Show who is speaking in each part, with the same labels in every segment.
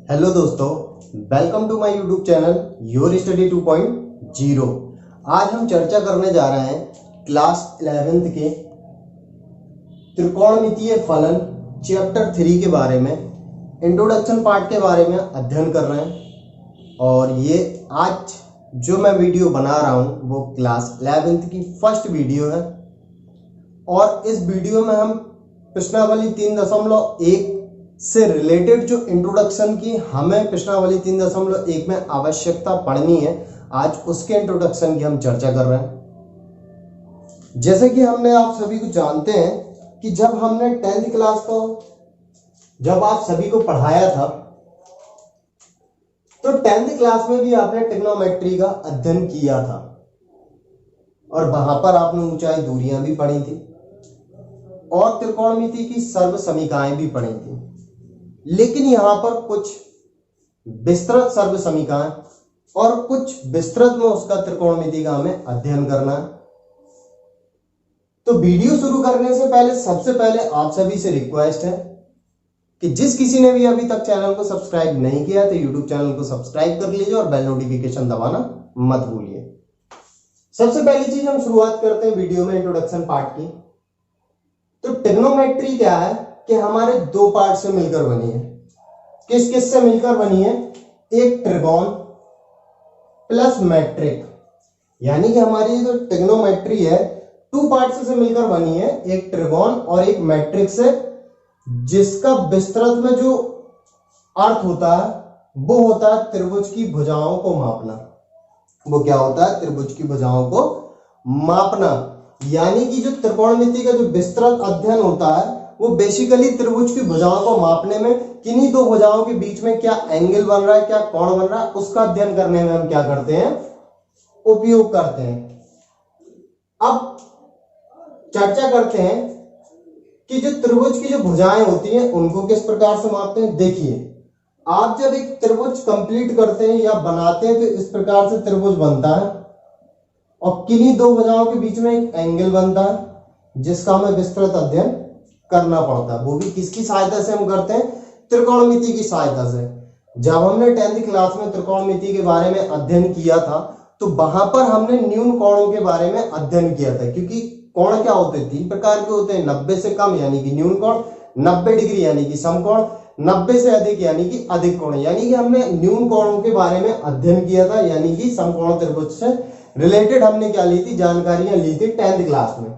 Speaker 1: Hello दोस्तों, welcome to my YouTube channel your study 2.0। आज हम चर्चा करने जा रहे हैं क्लास 11th के त्रिकोणमितीय फलन चैप्टर 3 के बारे में, इंट्रोडक्शन पार्ट के बारे में अध्ययन कर रहे हैं। और ये आज जो मैं वीडियो बना रहा हूँ वो क्लास 11th की फर्स्ट वीडियो है। और इस वीडियो में हम प्रश्नावली 3.1 से रिलेटेड जो इंट्रोडक्शन की हमें प्रश्नावली 3.1 में आवश्यकता पढ़नी है, आज उसके इंट्रोडक्शन की हम चर्चा कर रहे हैं। जैसे कि हमने आप सभी को जानते हैं कि जब हमने 10th क्लास को जब आप सभी को पढ़ाया था तो 10th क्लास में भी आपने ट्रिग्नोमेट्री का अध्ययन किया था और वहां पर आपने ऊंचाई दूरियां भी पढ़ी थी और त्रिकोणमिति की सर्व समीकरणाएं भी पढ़ी थी। लेकिन यहां पर कुछ विस्तृत सर्व समीकरण और कुछ विस्तृत में उसका त्रिकोणमिति का हमें अध्ययन करना है। तो वीडियो शुरू करने से पहले सबसे पहले आप सभी से रिक्वेस्ट है कि जिस किसी ने भी अभी तक चैनल को सब्सक्राइब नहीं किया तो यूट्यूब चैनल को सब्सक्राइब कर लीजिए और बेल नोटिफिकेशन दबाना मत भूलिए। सबसे पहली चीज हम शुरुआत करते हैं वीडियो में इंट्रोडक्शन पार्ट की। तो ट्रिग्नोमेट्री क्या है कि हमारे दो पार्ट से मिलकर बनी है। किस किस से मिलकर बनी है? एक ट्रिगोन प्लस मैट्रिक, यानी कि हमारी जो ट्रिग्नोमेट्री है टू पार्ट से मिलकर बनी है, एक ट्रिगोन और एक मैट्रिक से, जिसका विस्तृत में जो अर्थ होता है वो होता है त्रिभुज की भुजाओं को मापना। वो क्या होता है? त्रिभुज की भुजाओं को मापना। यानी कि जो त्रिकोणमिति का जो विस्तृत अध्ययन होता है वो बेसिकली त्रिभुज की भुजाओं को मापने में किन्हीं दो भुजाओं के बीच में क्या एंगल बन रहा है, क्या कोण बन रहा है, उसका अध्ययन करने में हम क्या करते हैं? उपयोग करते हैं। अब चर्चा करते हैं कि जो त्रिभुज की जो भुजाएं होती हैं उनको किस प्रकार से मापते हैं। देखिए, आप जब एक त्रिभुज कंप्लीट करते हैं या बनाते हैं तो इस प्रकार से त्रिभुज बनता है और किन्हीं दो भुजाओं के बीच में एक एंगल बनता है जिसका हमें विस्तृत अध्ययन करना पड़ता है। वो भी किसकी सहायता से हम करते हैं? त्रिकोणमिति की सहायता से। जब हमने 10th क्लास में त्रिकोणमिति के बारे में अध्ययन किया था तो वहां पर हमने न्यून कोणों के बारे में अध्ययन किया था, क्योंकि कोण क्या होते हैं? 3 प्रकार के होते हैं। 90 से कम यानी कि न्यून कोण, 90 डिग्री यानी कि समकोण, 90 से अधिक यानी कि अधिक कोण। यानी कि हमने न्यून कोणों के बारे में अध्ययन किया था, यानी कि समकोण त्रिभुज से रिलेटेड हमने क्या ली थी? जानकारियां ली थी 10th क्लास में।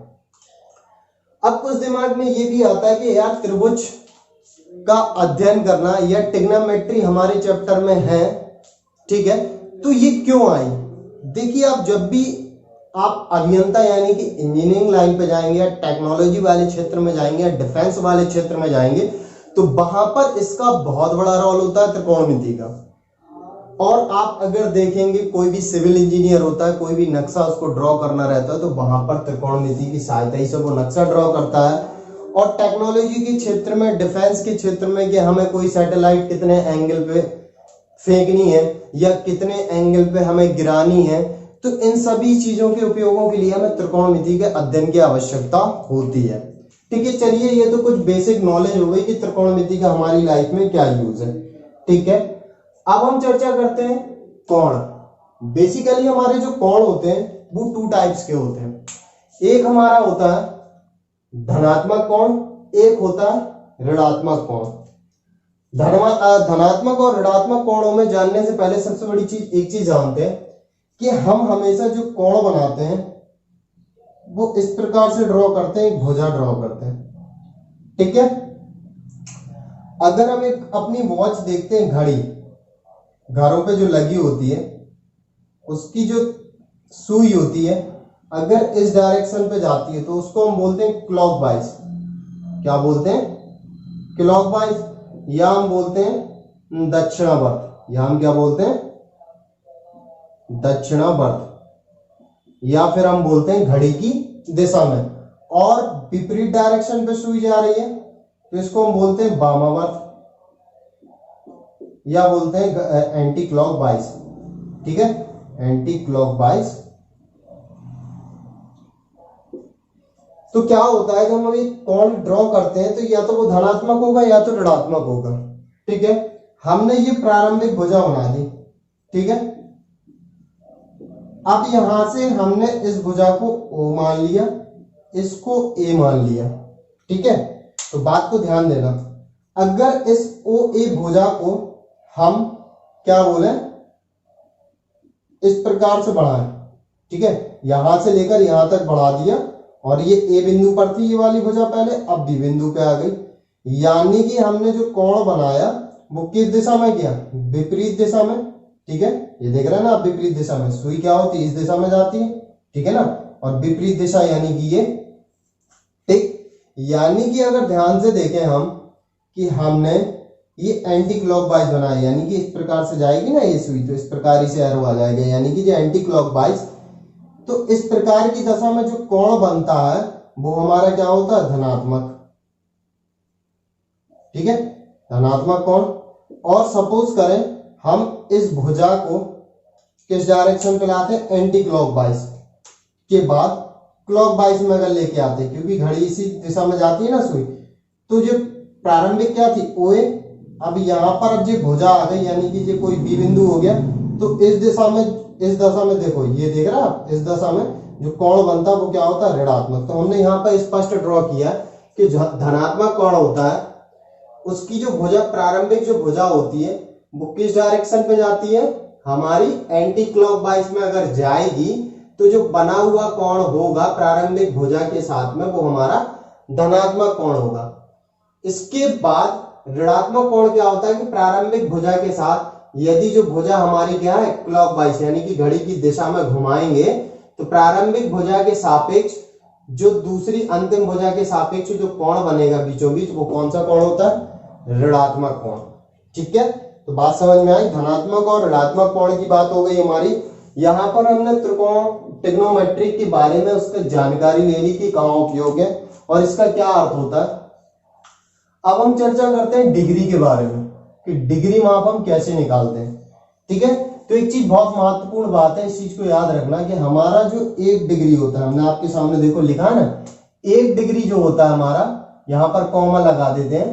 Speaker 1: अब कुछ दिमाग में ये भी आता है कि यार त्रिभुज का अध्ययन करना या ट्रिग्नोमेट्री हमारे चैप्टर में है, ठीक है, तो ये क्यों आई? देखिए, आप जब भी आप अभियंता यानी कि इंजीनियरिंग लाइन पे जाएंगे या टेक्नोलॉजी वाले क्षेत्र में जाएंगे या डिफेंस वाले क्षेत्र में जाएंगे तो वहां पर इसका बहुत बड़ा रोल होता है त्रिकोणमिति का। और आप अगर देखेंगे कोई भी सिविल इंजीनियर होता है, कोई भी नक्शा उसको ड्रॉ करना रहता है तो वहां पर त्रिकोणमिति की सहायता ही से वो नक्शा ड्रॉ करता है। और टेक्नोलॉजी के क्षेत्र में, डिफेंस के क्षेत्र में कि हमें कोई सैटेलाइट कितने एंगल पे फेंकनी है या कितने एंगल पे हमें गिरानी है, तो इन सभी चीजों के उपयोगों के लिए हमें त्रिकोणमिति के अध्ययन की आवश्यकता होती है। ठीक है, चलिए, ये तो कुछ बेसिक नॉलेज हो गई कि त्रिकोणमिति का हमारी लाइफ में क्या यूज है। ठीक है, अब हम चर्चा करते हैं कोण। बेसिकली हमारे जो कोण होते हैं वो 2 टाइप्स के होते हैं। एक हमारा होता है धनात्मक कोण, एक होता है ऋणात्मक कोण। धनात्मक और ऋणात्मक कोणों में जानने से पहले सबसे बड़ी चीज एक चीज जानते हैं कि हम हमेशा जो कोण बनाते हैं वो इस प्रकार से ड्रॉ करते हैं, एक भुजा ड्रॉ करते हैं। ठीक है, अगर हम एक अपनी वॉच देखते हैं, घड़ी घरों पे जो लगी होती है उसकी जो सुई होती है अगर इस डायरेक्शन पे जाती है तो उसको हम बोलते हैं क्लॉकवाइज। क्या बोलते हैं? क्लॉकवाइज, या हम बोलते हैं दक्षिणावर्त, या हम क्या बोलते हैं? दक्षिणावर्त, या फिर हम बोलते हैं घड़ी की दिशा में। और विपरीत डायरेक्शन पे सुई जा रही है तो इसको हम बोलते हैं वामावर्त या बोलते हैं एंटी क्लॉकवाइज। ठीक है, एंटी क्लॉकवाइज। तो क्या होता है जब हम एक कोण ड्रॉ करते हैं तो या तो वो धनात्मक होगा या तो ऋणात्मक होगा। ठीक है, हमने ये प्रारंभिक भुजा बना दी, ठीक है। अब यहां से हमने इस भुजा को O मान लिया, इसको A मान लिया, ठीक है। तो बात को ध्यान देना, अगर इस OA भुजा को हम क्या बोले, इस प्रकार से बढ़ाएं, ठीक है, यहां से लेकर यहां तक बढ़ा दिया और ये A बिंदु पर थी ये वाली भुजा पहले, अब B बिंदु पे आ गई, यानी कि हमने जो कोण बनाया वो किस दिशा में किया, विपरीत दिशा में, ठीक है। ये देख रहे हैं ना आप, विपरीत दिशा में सुई क्या होती है, इस दिशा में जाती है, ठीक है ना, और विपरीत दिशा यानी कि ये, ठीक। यानी कि अगर ध्यान से देखें हम कि हमने ये एंटी क्लॉकवाइज बनाया, यानी कि इस प्रकार से जाएगी ना ये सुई, तो इस प्रकार ही से एरो आ जाएगा, यानी कि जो एंटी क्लॉकवाइज, तो इस प्रकार की दशा में जो कोण बनता है वो हमारा क्या होता है, धनात्मक, ठीक है, धनात्मक कोण। और सपोज करें हम इस भुजा को किस डायरेक्शन पे लाते हैं, एंटी क्लॉकवाइज के बाद क्लॉकवाइज में अगर लेके आते, क्योंकि घड़ी इसी दिशा में जाती है ना सुई, तो जो प्रारंभिक क्या थी OA, अब यहां पर अब जो भुजा आ गई यानी कि जो कोई B बिंदु हो गया, तो इस दिशा में, इस दशा में देखो, ये देख रहे हैं आप, इस दशा में जो कोण बनता है वो क्या होता है, ऋणात्मक। तो हमने यहाँ पर स्पष्ट ड्रॉ किया कि धनात्मक कोण होता है, उसकी जो भुजा, प्रारंभिक जो भुजा होती है वो किस डायरेक्शन पे जाती है, हमारी एंटी क्लॉकवाइज में अगर जाएगी तो जो बना हुआ कोण होगा प्रारंभिक भुजा के साथ में वो हमारा धनात्मक कोण होगा। इसके बाद ऋणात्मक कोण क्या होता है कि प्रारंभिक भुजा के साथ यदि जो भुजा हमारी क्या है, क्लॉकवाइज यानी कि घड़ी की दिशा में घुमाएंगे, तो प्रारंभिक भुजा के सापेक्ष जो दूसरी अंतिम भुजा के सापेक्ष जो कोण बनेगा बीचों बीच, वो कौन सा कोण होता है, ऋणात्मक कोण, ठीक है। तो बात समझ में आई, धनात्मक और ऋणात्मक कोण की बात हो गई हमारी। यहां पर हमने त्रिकोण ट्रिग्नोमेट्री के बारे में उसका जानकारी ले ली कि कहां उपयोग है और इसका क्या अर्थ होता है। अब हम चर्चा करते हैं डिग्री के बारे में कि डिग्री माप हम कैसे निकालते हैं, ठीक है। तो एक चीज बहुत महत्वपूर्ण बात है, इस चीज को याद रखना कि हमारा जो 1 डिग्री होता है, हमने आपके सामने देखो लिखा है ना, 1 डिग्री जो होता है हमारा, यहां पर कॉमा लगा देते हैं,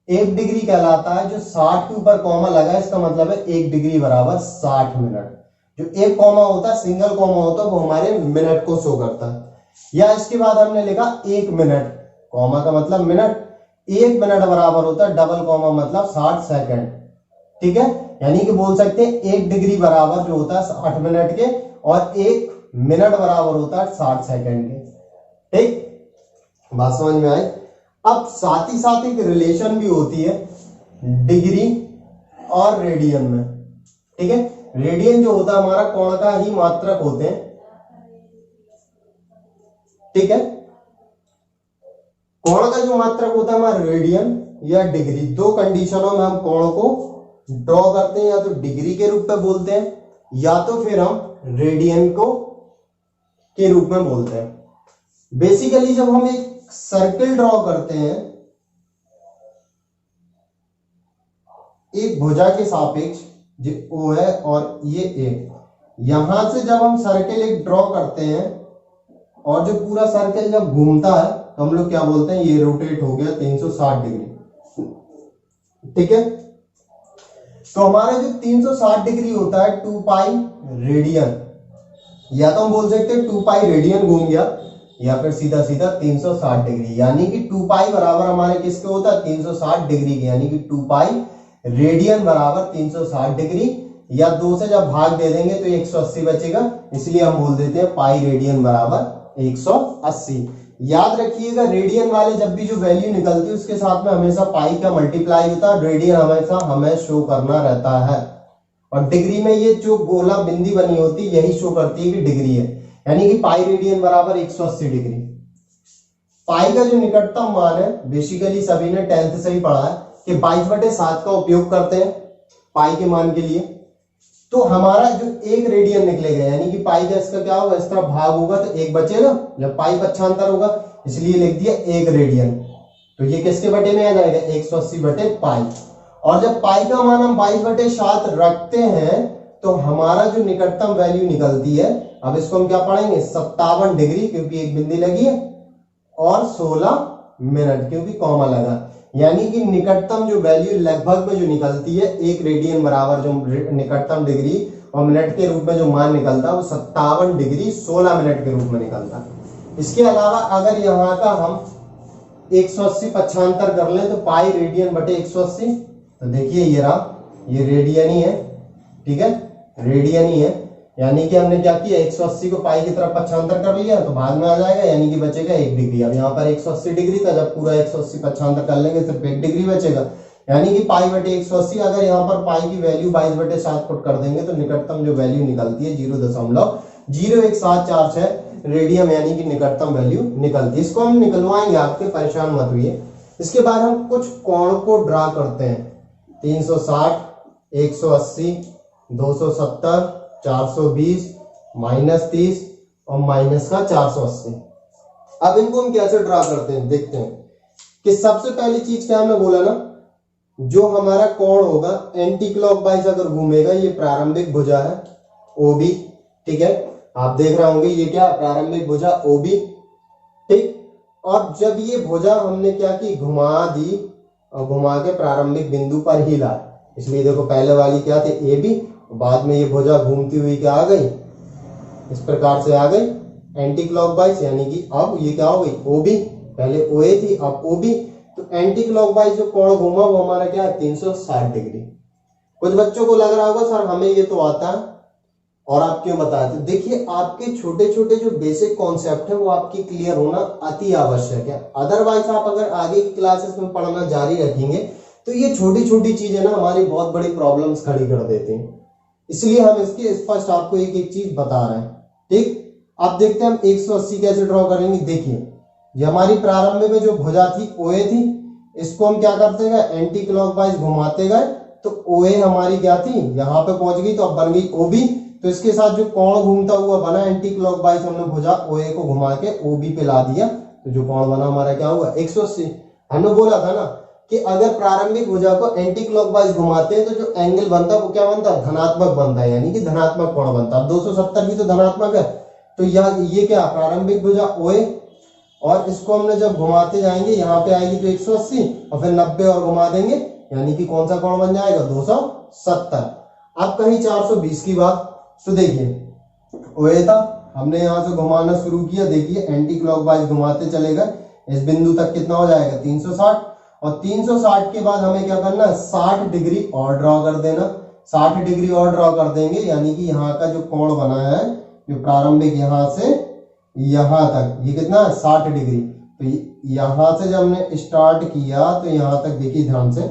Speaker 1: 1 डिग्री कहलाता है, जो 60 के ऊपर कॉमा लगा है इसका मतलब है 1 डिग्री बराबर 60 मिनट। जो एक कॉमा होता है, सिंगल कॉमा होता है, वो हमारे मिनट को शो करता है। या इसके बाद हमने लिखा 1 मिनट, कॉमा का मतलब मिनट, 1 मिनट बराबर होता है डबल कॉमा मतलब 60 सेकंड, ठीक है। यानी कि बोल सकते हैं 1 डिग्री बराबर जो होता है 60 मिनट के और 1 मिनट बराबर होता है 60 सेकंड के, ठीक, बात समझ में आई। अब साथ ही साथ एक रिलेशन भी होती है डिग्री और रेडियन में, ठीक है। रेडियन जो होता है हमारा कोण का ही मात्रक होते हैं, ठीक है। कोण का जो मात्रक होता है हमारा रेडियन या डिग्री, दो कंडीशनों में हम कोण को ड्रॉ करते हैं, या तो डिग्री के रूप में बोलते हैं या तो फिर हम रेडियन को के रूप में बोलते हैं। बेसिकली जब हम एक सर्किल ड्रॉ करते हैं एक भुजा के सापेक्ष, जो O है और ये A, यहां से जब हम सर्किल एक ड्रॉ करते हैं और जो पूरा सर्किल जब घूमता है तो हम लोग क्या बोलते हैं, ये रोटेट हो गया 360 डिग्री, ठीक है। तो हमारा जो 360 डिग्री होता है 2 पाई रेडियन, या तो हम बोल सकते हैं 2 पाई रेडियन घूम गया, या फिर सीधा सीधा 360 डिग्री, यानी कि 2 पाई बराबर हमारे किसके होता है, 360 डिग्री के, यानी कि 2 पाई रेडियन बराबर 360 डिग्री, या 2 से जब भाग दे देंगे तो 180 बचेगा, इसलिए हम बोल देते हैं पाई रेडियन बराबर 180। याद रखिएगा रेडियन वाले जब भी जो वैल्यू निकलती है उसके साथ में हमेशा पाई का मल्टीप्लाई होता है, रेडियन हमेशा हमें शो करना रहता है। और डिग्री में ये जो गोला बिंदी बनी होती है यही शो करती है कि डिग्री है, यानी कि पाई रेडियन बराबर 180 डिग्री। पाई का जो निकटतम मान है, बेसिकली सभी ने 10th से ही पढ़ा है कि 22/7 का उपयोग करते हैं पाई के मान के लिए। तो हमारा जो 1 रेडियन निकलेगा, यानी कि पाई का इसका क्या होगा, इस तरफ भाग होगा तो 1 बचेगा, जब पाई पक्षांतर होगा, इसलिए लिख दिया 1 रेडियन। तो ये किसके बटे में आ जाएगा, 180 बटे पाई। और जब पाई का मान हम 22/7 रखते हैं तो हमारा जो निकटतम वैल्यू निकलती है, अब इसको हम क्या पढ़ेंगे, 57 डिग्री, क्योंकि एक बिंदी लगी है, और 16 मिनट क्योंकि कॉमा लगा। यानी कि निकटतम जो वैल्यू लगभग में जो निकलती है 1 रेडियन बराबर जो निकटतम डिग्री और मिनट के रूप में जो मान निकलता है वो 57 डिग्री 16 मिनट के रूप में निकलता है। इसके अलावा अगर यहाँ का हम 180 पक्षांतर कर लें तो पाई रेडियन बटे 180, तो देखिए ये रहा, ये रेडियन ही है, ठीक है, रेडियन ही है। यानी कि हमने क्या किया, 180 को पाई की तरफ पक्षांतर कर लिया तो भाग में आ जाएगा, यानी कि बचेगा 1 डिग्री। अब यहाँ पर 180 डिग्री था, जब पूरा 180 पक्षांतर कर लेंगे सिर्फ 1 डिग्री बचेगा, यानी कि पाई बटे 180। अगर यहाँ पर पाई की वैल्यू 22/7 फुट कर देंगे तो निकटतम जो वैल्यू निकलती है 0.01746 रेडियन, यानी कि निकटतम वैल्यू निकलती है। इसको हम निकलवाएंगे, आपके परेशान मत होइए। इसके बाद हम कुछ कोण को ड्रा करते हैं, 360, 180, 270, 420, -30 और माइनस का 480। अब इनको हम कैसे ड्रा करते हैं देखते हैं कि सबसे पहली चीज क्या हमने बोला ना, जो हमारा कोण होगा एंटी क्लॉकवाइज अगर घूमेगा, ये प्रारंभिक भुजा है OB, ठीक है, आप देख रहे होंगे ये क्या, प्रारंभिक भुजा OB, ठीक। और जब ये भुजा हमने क्या की, घुमा दी और घुमा के प्रारंभिक बिंदु पर ही ला, इसलिए देखो पहले वाली क्या थी AB, बाद में ये भुजा घूमती हुई क्या आ गई, इस प्रकार से आ गई एंटी क्लॉकवाइज, यानी कि अब ये क्या हो गई OB, पहले OA थी अब OB, तो एंटी क्लॉकवाइज जो कोण घूमा वो हमारा क्या है 360 डिग्री। कुछ बच्चों को लग रहा होगा सर हमें ये तो आता है और आप क्यों बताते, देखिए आपके छोटे छोटे जो बेसिक कॉन्सेप्ट है वो आपकी क्लियर होना अति आवश्यक है। अदरवाइज आप अगर आगे की क्लासेस में पढ़ना जारी रखेंगे तो ये छोटी छोटी चीजें ना हमारी बहुत बड़ी प्रॉब्लम्स खड़ी कर देते हैं, इसलिए हम इसके स्पष्ट आपको एक एक चीज बता रहे हैं, ठीक। अब देखते हैं हम 180 कैसे ड्रॉ करेंगे। देखिए ये हमारी प्रारंभ में जो भुजा थी OA थी, इसको हम क्या करते गए, एंटी क्लॉकवाइज घुमाते गए तो OA हमारी क्या थी, यहाँ पे पहुंच गई तो अब बन गई OB, तो इसके साथ जो कोण घूमता हुआ बना एंटी क्लॉकवाइज, हमने भुजा OA को घुमा के OB पे ला दिया, तो जो कोण बना हमारा क्या हुआ 180। हमने बोला था ना कि अगर प्रारंभिक भुजा को एंटी क्लॉकवाइज घुमाते हैं तो जो एंगल बनता है वो क्या बनता है, धनात्मक बनता है, यानी कि धनात्मक कोण बनता है। 270 भी तो धनात्मक है, तो ये क्या प्रारंभिक भुजा OA, और इसको हमने जब घुमाते जाएंगे यहाँ पे आएगी तो 180 और फिर 90 और घुमा देंगे, यानी कि कौन सा कोण बन जाएगा 270। अब कहीं 420 की बात, तो देखिए OA था, हमने यहाँ से घुमाना शुरू किया, देखिए एंटी क्लॉकवाइज घुमाते चले गए, इस बिंदु तक कितना हो जाएगा 360, और 360 के बाद हमें क्या करना है 60 डिग्री और ड्रॉ कर देना, 60 डिग्री और ड्रॉ कर देंगे, यानी कि यहाँ का जो कोण बना है जो प्रारंभिक यहाँ से यहाँ तक, ये कितना है 60 डिग्री। तो यहाँ से जब हमने स्टार्ट किया तो यहाँ तक देखिए ध्यान से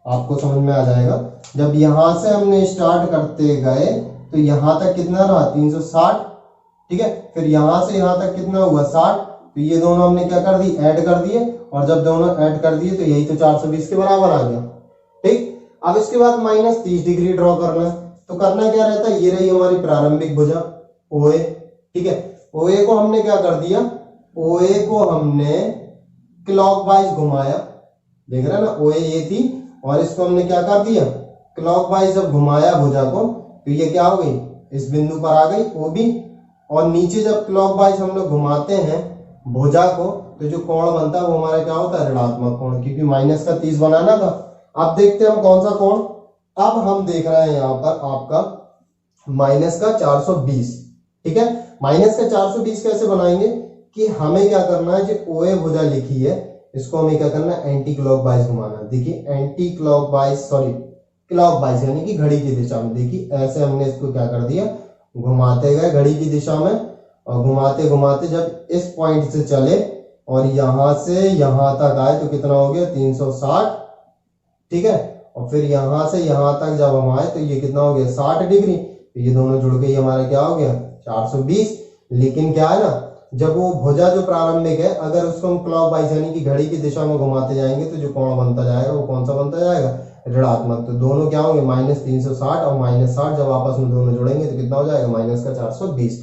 Speaker 1: आपको समझ में आ जाएगा, जब यहाँ से हमने स्टार्ट करते गए तो यहाँ तक कितना रहा 360, ठीक है, फिर यहाँ से यहाँ तक कितना हुआ 60, तो ये दोनों हमने क्या कर दी ऐड कर दिए, और जब दोनों ऐड कर दिए तो यही तो 420 के बराबर आ गया, ठीक। अब इसके बाद -30 डिग्री ड्रॉ करना है, तो करना क्या रहता है, ये रही हमारी प्रारंभिक भुजा OA, ठीक है, OA को हमने क्या कर दिया, OA को हमने क्लॉकवाइज घुमाया, देख रहे हैं ना OA ये थी, और इसको हमने क्या कर दिया क्लॉकवाइज जब घुमाया भुजा को तो ये क्या हो गई इस बिंदु पर आ गई OB, और नीचे जब क्लॉकवाइज हम लोग घुमाते हैं भुजा को तो जो कोण बनता है वो हमारा क्या होता है ऋणात्मक कोण, क्योंकि -30 बनाना था। अब देखते हैं हम कौन सा कोण, अब हम देख रहे हैं यहाँ पर आपका -420, ठीक है। -420 कैसे बनाएंगे कि हमें क्या करना है, जो OA भुजा लिखी है इसको हमें क्या करना है एंटी क्लॉकवाइज घुमाना। देखिए एंटी क्लॉकवाइज क्लॉकवाइज यानी कि घड़ी की दिशा में, देखिए ऐसे हमने इसको क्या कर दिया घुमाते गए घड़ी की दिशा में, और घुमाते घुमाते जब इस पॉइंट से चले और यहां से यहां तक आए तो कितना हो गया 360, ठीक है, और फिर यहां से यहां तक जब हम आए तो ये कितना हो गया 60 डिग्री, तो ये दोनों जुड़ के ये हमारा क्या हो गया 420। लेकिन क्या है ना, जब वो भुजा जो प्रारंभिक है अगर उसको हम क्लॉकवाइज यानी कि घड़ी की दिशा में घुमाते जाएंगे तो जो कोण बनता जाएगा वो कौन सा बनता जाएगा ऋणात्मक, तो दोनों क्या होंगे -360 और -60, जब आपस में दोनों जुड़ेंगे तो कितना हो जाएगा -420।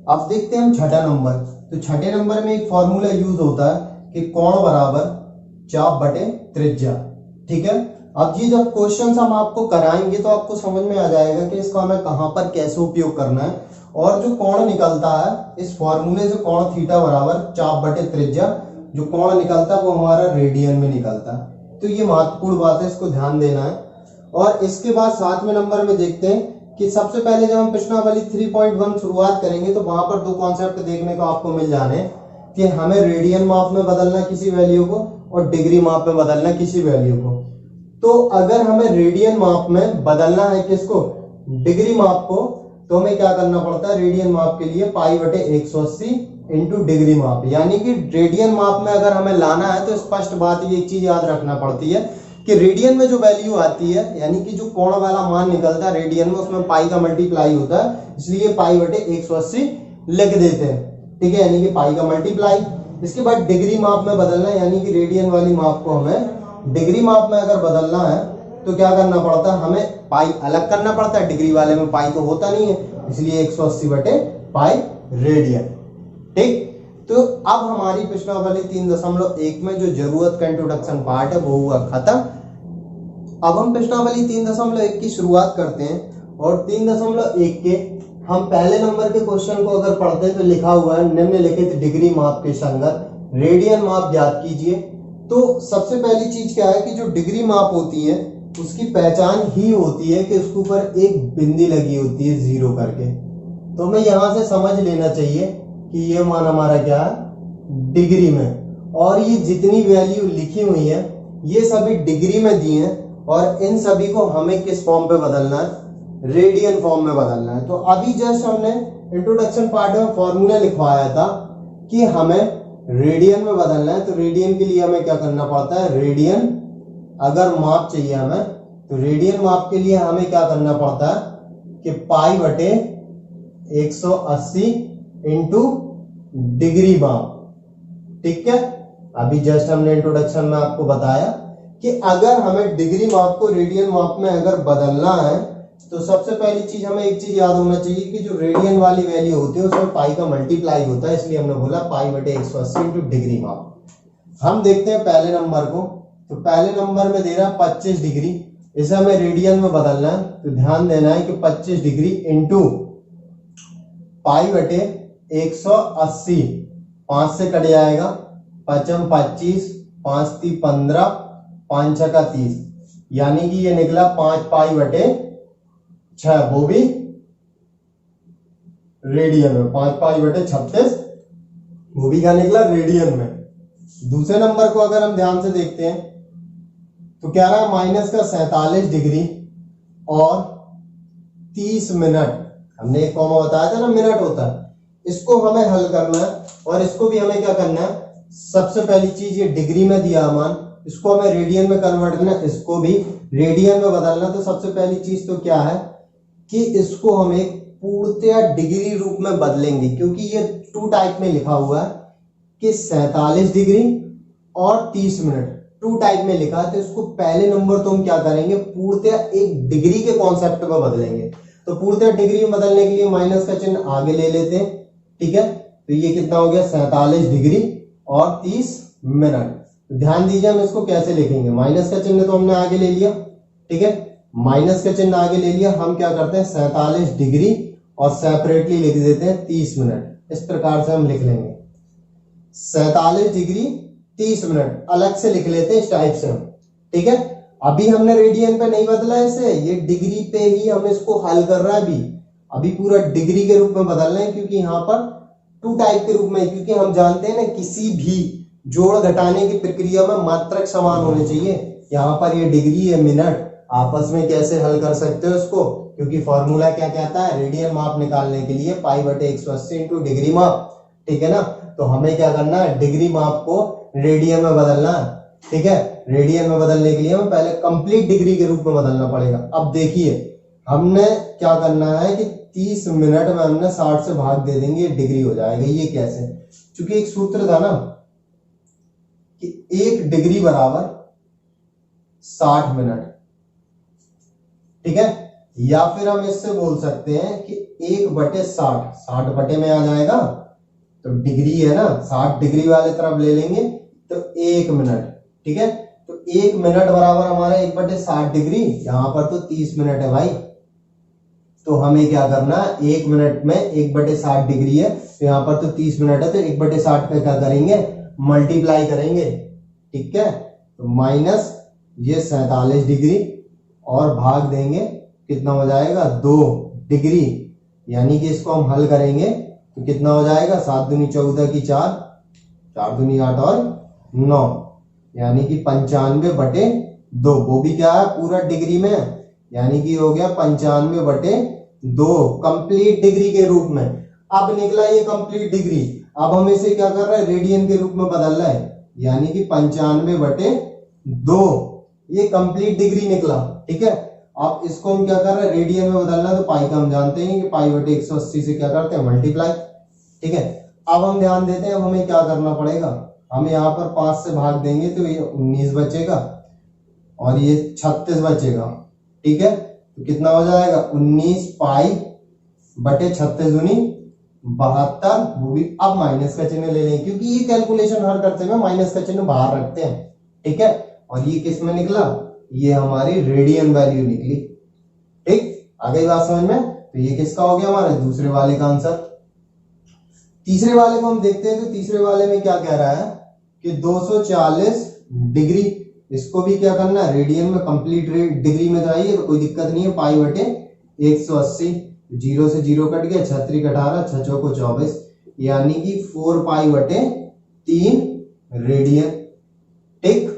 Speaker 1: अब देखते हैं हम छठा नंबर, तो छठे नंबर में एक फॉर्मूला यूज होता है कि कोण बराबर चाप बटे त्रिज्या, ठीक है। अब ये जब क्वेश्चंस हम आपको कराएंगे तो आपको समझ में आ जाएगा कि इसका हमें कहां पर कैसे उपयोग करना है, और जो कोण निकलता है इस फॉर्मूले से कोण थीटा बराबर चाप बटे त्रिज्या, जो कोण निकलता है वो हमारा रेडियन में निकलता है, तो ये महत्वपूर्ण बात है, इसको ध्यान देना है। और इसके बाद 7वें नंबर में देखते हैं कि सबसे पहले जब हम प्रश्नावली 3.1 शुरुआत करेंगे तो वहां पर दो कॉन्सेप्ट देखने को आपको मिल जाने कि हमें रेडियन माप में बदलना किसी वैल्यू को और डिग्री माप में बदलना किसी वैल्यू को। तो अगर हमें रेडियन माप में बदलना है किसको, डिग्री माप को, तो हमें क्या करना पड़ता है, रेडियन माप के लिए π/180 इंटू डिग्री माप। यानी कि रेडियन माप में अगर हमें लाना है तो स्पष्ट बात ये एक चीज याद रखना पड़ती है कि रेडियन में जो वैल्यू आती है, यानी कि जो कोण वाला मान निकलता है रेडियन में, उसमें पाई का मल्टीप्लाई होता है, इसलिए π/180 लिख देते हैं। ठीक है, यानी कि पाई का मल्टीप्लाई। इसके बाद डिग्री माप में बदलना है, यानी कि रेडियन वाली माप को हमें डिग्री माप में अगर बदलना है तो क्या करना पड़ता है, हमें पाई अलग करना पड़ता है। डिग्री वाले में पाई तो होता नहीं है, इसलिए 180/पाई रेडियन। ठीक, तो अब हमारी प्रश्नावली 3.1 में जो जरूरत का इंट्रोडक्शन पार्ट है वो हुआ खत्म। अब हम प्रश्नावली 3.1 की शुरुआत करते हैं और 3.1 के हम पहले नंबर के क्वेश्चन को अगर पढ़ते हैं तो लिखा हुआ है निम्नलिखित डिग्री माप के संगत रेडियन माप ज्ञात कीजिए। तो सबसे पहली चीज क्या है कि जो डिग्री माप होती है उसकी पहचान ही होती है कि उसके ऊपर एक बिंदी लगी होती है 0 करके। तो हमें यहां से समझ लेना चाहिए कि ये मान हमारा क्या है, डिग्री में, और ये जितनी वैल्यू लिखी हुई है ये सभी डिग्री में दी हैं और इन सभी को हमें किस फॉर्म पे बदलना है, रेडियन फॉर्म में बदलना है। तो अभी जस्ट हमने इंट्रोडक्शन पार्ट में फॉर्मूला लिखवाया था कि हमें रेडियन में बदलना है। तो रेडियन के लिए हमें क्या करना पड़ता है, रेडियन अगर माप चाहिए हमें तो रेडियन माप के लिए हमें क्या करना पड़ता है कि π/180 इंटू डिग्री माप। ठीक है, अभी जस्ट हमने इंट्रोडक्शन में आपको बताया कि अगर हमें डिग्री माप को रेडियन माप में अगर बदलना है तो सबसे पहली चीज हमें एक चीज याद होना चाहिए कि जो रेडियन वाली वैल्यू होती है उसमें पाई का मल्टीप्लाई होता है, इसलिए हमने बोला π/180 इंटू डिग्री माप। हम देखते हैं पहले नंबर को। तो पहले नंबर में दे रहा है 25 डिग्री, इसे हमें रेडियन में बदलना है। तो ध्यान देना है कि 25 डिग्री इंटू π/180, 5 से कट जाएगा, 5 25, 5 3 15, 5 6 30, यानी कि ये निकला 5π/6, वो भी रेडियन में, 5π/36, वो भी क्या निकला, रेडियन में। दूसरे नंबर को अगर हम ध्यान से देखते हैं तो क्या रहा, -47 डिग्री और 30 मिनट। हमने एक कॉमा बताया था ना, मिनट होता है, इसको हमें हल करना है। और इसको भी हमें क्या करना है, सबसे पहली चीज ये डिग्री में दिया मान, इसको हमें रेडियन में कन्वर्ट करना, इसको भी रेडियन में बदलना। तो सबसे पहली चीज तो क्या है कि इसको हम एक पूर्णतया डिग्री रूप में बदलेंगे, क्योंकि ये 2 टाइप में लिखा हुआ है कि 47 डिग्री और 30 मिनट 2 टाइप में लिखा है। तो इसको पहले नंबर तो हम क्या करेंगे, पूर्णतया एक डिग्री के कॉन्सेप्ट में बदलेंगे। तो पूर्णतया डिग्री में बदलने के लिए माइनस का चिन्ह आगे ले लेते हैं। ठीक है, तो ये कितना हो गया, 47 डिग्री और 30 मिनट। तो ध्यान दीजिए हम इसको कैसे लिखेंगे, माइनस का चिन्ह तो हमने आगे ले लिया। ठीक है, माइनस का चिन्ह आगे ले लिया, हम क्या करते हैं 47 डिग्री और सेपरेटली लिख देते हैं 30 मिनट। इस प्रकार से हम लिख लेंगे 47 डिग्री 30 मिनट, अलग से लिख लेते हैं इस टाइप से हम। ठीक है, अभी हमने रेडियन पे नहीं बदला इसे, ये डिग्री पे ही हम इसको हल कर रहा है। अभी पूरा डिग्री के रूप में बदलना है, क्योंकि यहाँ पर 2 टाइप के रूप में, क्योंकि हम जानते हैं ना किसी भी जोड़ घटाने की प्रक्रिया में मात्रक समान होने चाहिए। यहाँ पर ये डिग्री है मिनट, आपस में कैसे हल कर सकते हो इसको, क्योंकि फॉर्मूला क्या कहता है, रेडियन माप निकालने के लिए π/180 इंटू डिग्री माप। ठीक है ना, तो हमें क्या करना है, डिग्री माप को रेडियन में बदलना है। ठीक है, रेडियन में बदलने के लिए हमें पहले कंप्लीट डिग्री के रूप में बदलना पड़ेगा। अब देखिए हमने क्या करना है कि 30 मिनट में हमने 60 से भाग दे देंगे, डिग्री हो जाएगा। ये कैसे, क्योंकि एक सूत्र था ना कि 1 डिग्री बराबर 60 मिनट। ठीक है, या फिर हम इससे बोल सकते हैं कि 1/60, 60 बटे में आ जाएगा तो डिग्री है ना, 60 डिग्री वाले तरफ ले लेंगे तो 1 मिनट। ठीक है, तो 1 मिनट बराबर हमारा 1/60 डिग्री, यहां पर तो 30 मिनट है भाई। तो हमें क्या करना है, 1 मिनट में 1/60 डिग्री है, तो यहाँ पर तो 30 मिनट है, तो 1/60 पे क्या करेंगे, मल्टीप्लाई करेंगे। ठीक है, तो ये 47 डिग्री और भाग देंगे, कितना हो जाएगा 2 डिग्री, यानी कि इसको हम हल करेंगे तो कितना हो जाएगा 7 दूनी 14 की 4, 4 दूनी 8 और 9, यानी कि 95/2। वो भी क्या है पूरा डिग्री में, यानी कि हो गया 95/2 कंप्लीट डिग्री के रूप में। अब निकला ये कंप्लीट डिग्री, अब हम इसे क्या कर रहे हैं रेडियन के रूप में बदल रहे हैं, यानी कि 95/2 ये कंप्लीट डिग्री निकला। ठीक है, अब इसको हम क्या कर रहे हैं रेडियन में बदलना, तो पाई का हम जानते हैं कि पाई/180 से क्या करते हैं मल्टीप्लाई। ठीक है, अब हम ध्यान देते हैं, अब हमें क्या करना पड़ेगा, हम यहाँ पर 5 से भाग देंगे तो ये 19 बचेगा और ये 36 बचेगा। ठीक है, तो कितना हो जाएगा 19 पाई/36 दूनी 72, वो भी अब माइनस का चिन्ह ले लें क्योंकि ये कैलकुलेशन हर करते हुए माइनस का चिन्ह बाहर रखते हैं। ठीक है, और ये किस में निकला, ये हमारी रेडियन वैल्यू निकली। ठीक, आ गई बात समझ में। तो ये किसका हो गया हमारे दूसरे वाले का आंसर। तीसरे वाले को हम देखते हैं, तो तीसरे वाले में क्या कह रहा है कि 240 डिग्री, इसको भी क्या करना है रेडियन में कंप्लीट डिग्री में चाहिए, तो कोई दिक्कत नहीं है, पाई/180, 0 से 0 कट गया, 6 18, 6 चौको 24, यानी कि 4 पाई/3 रेडियन। ठीक,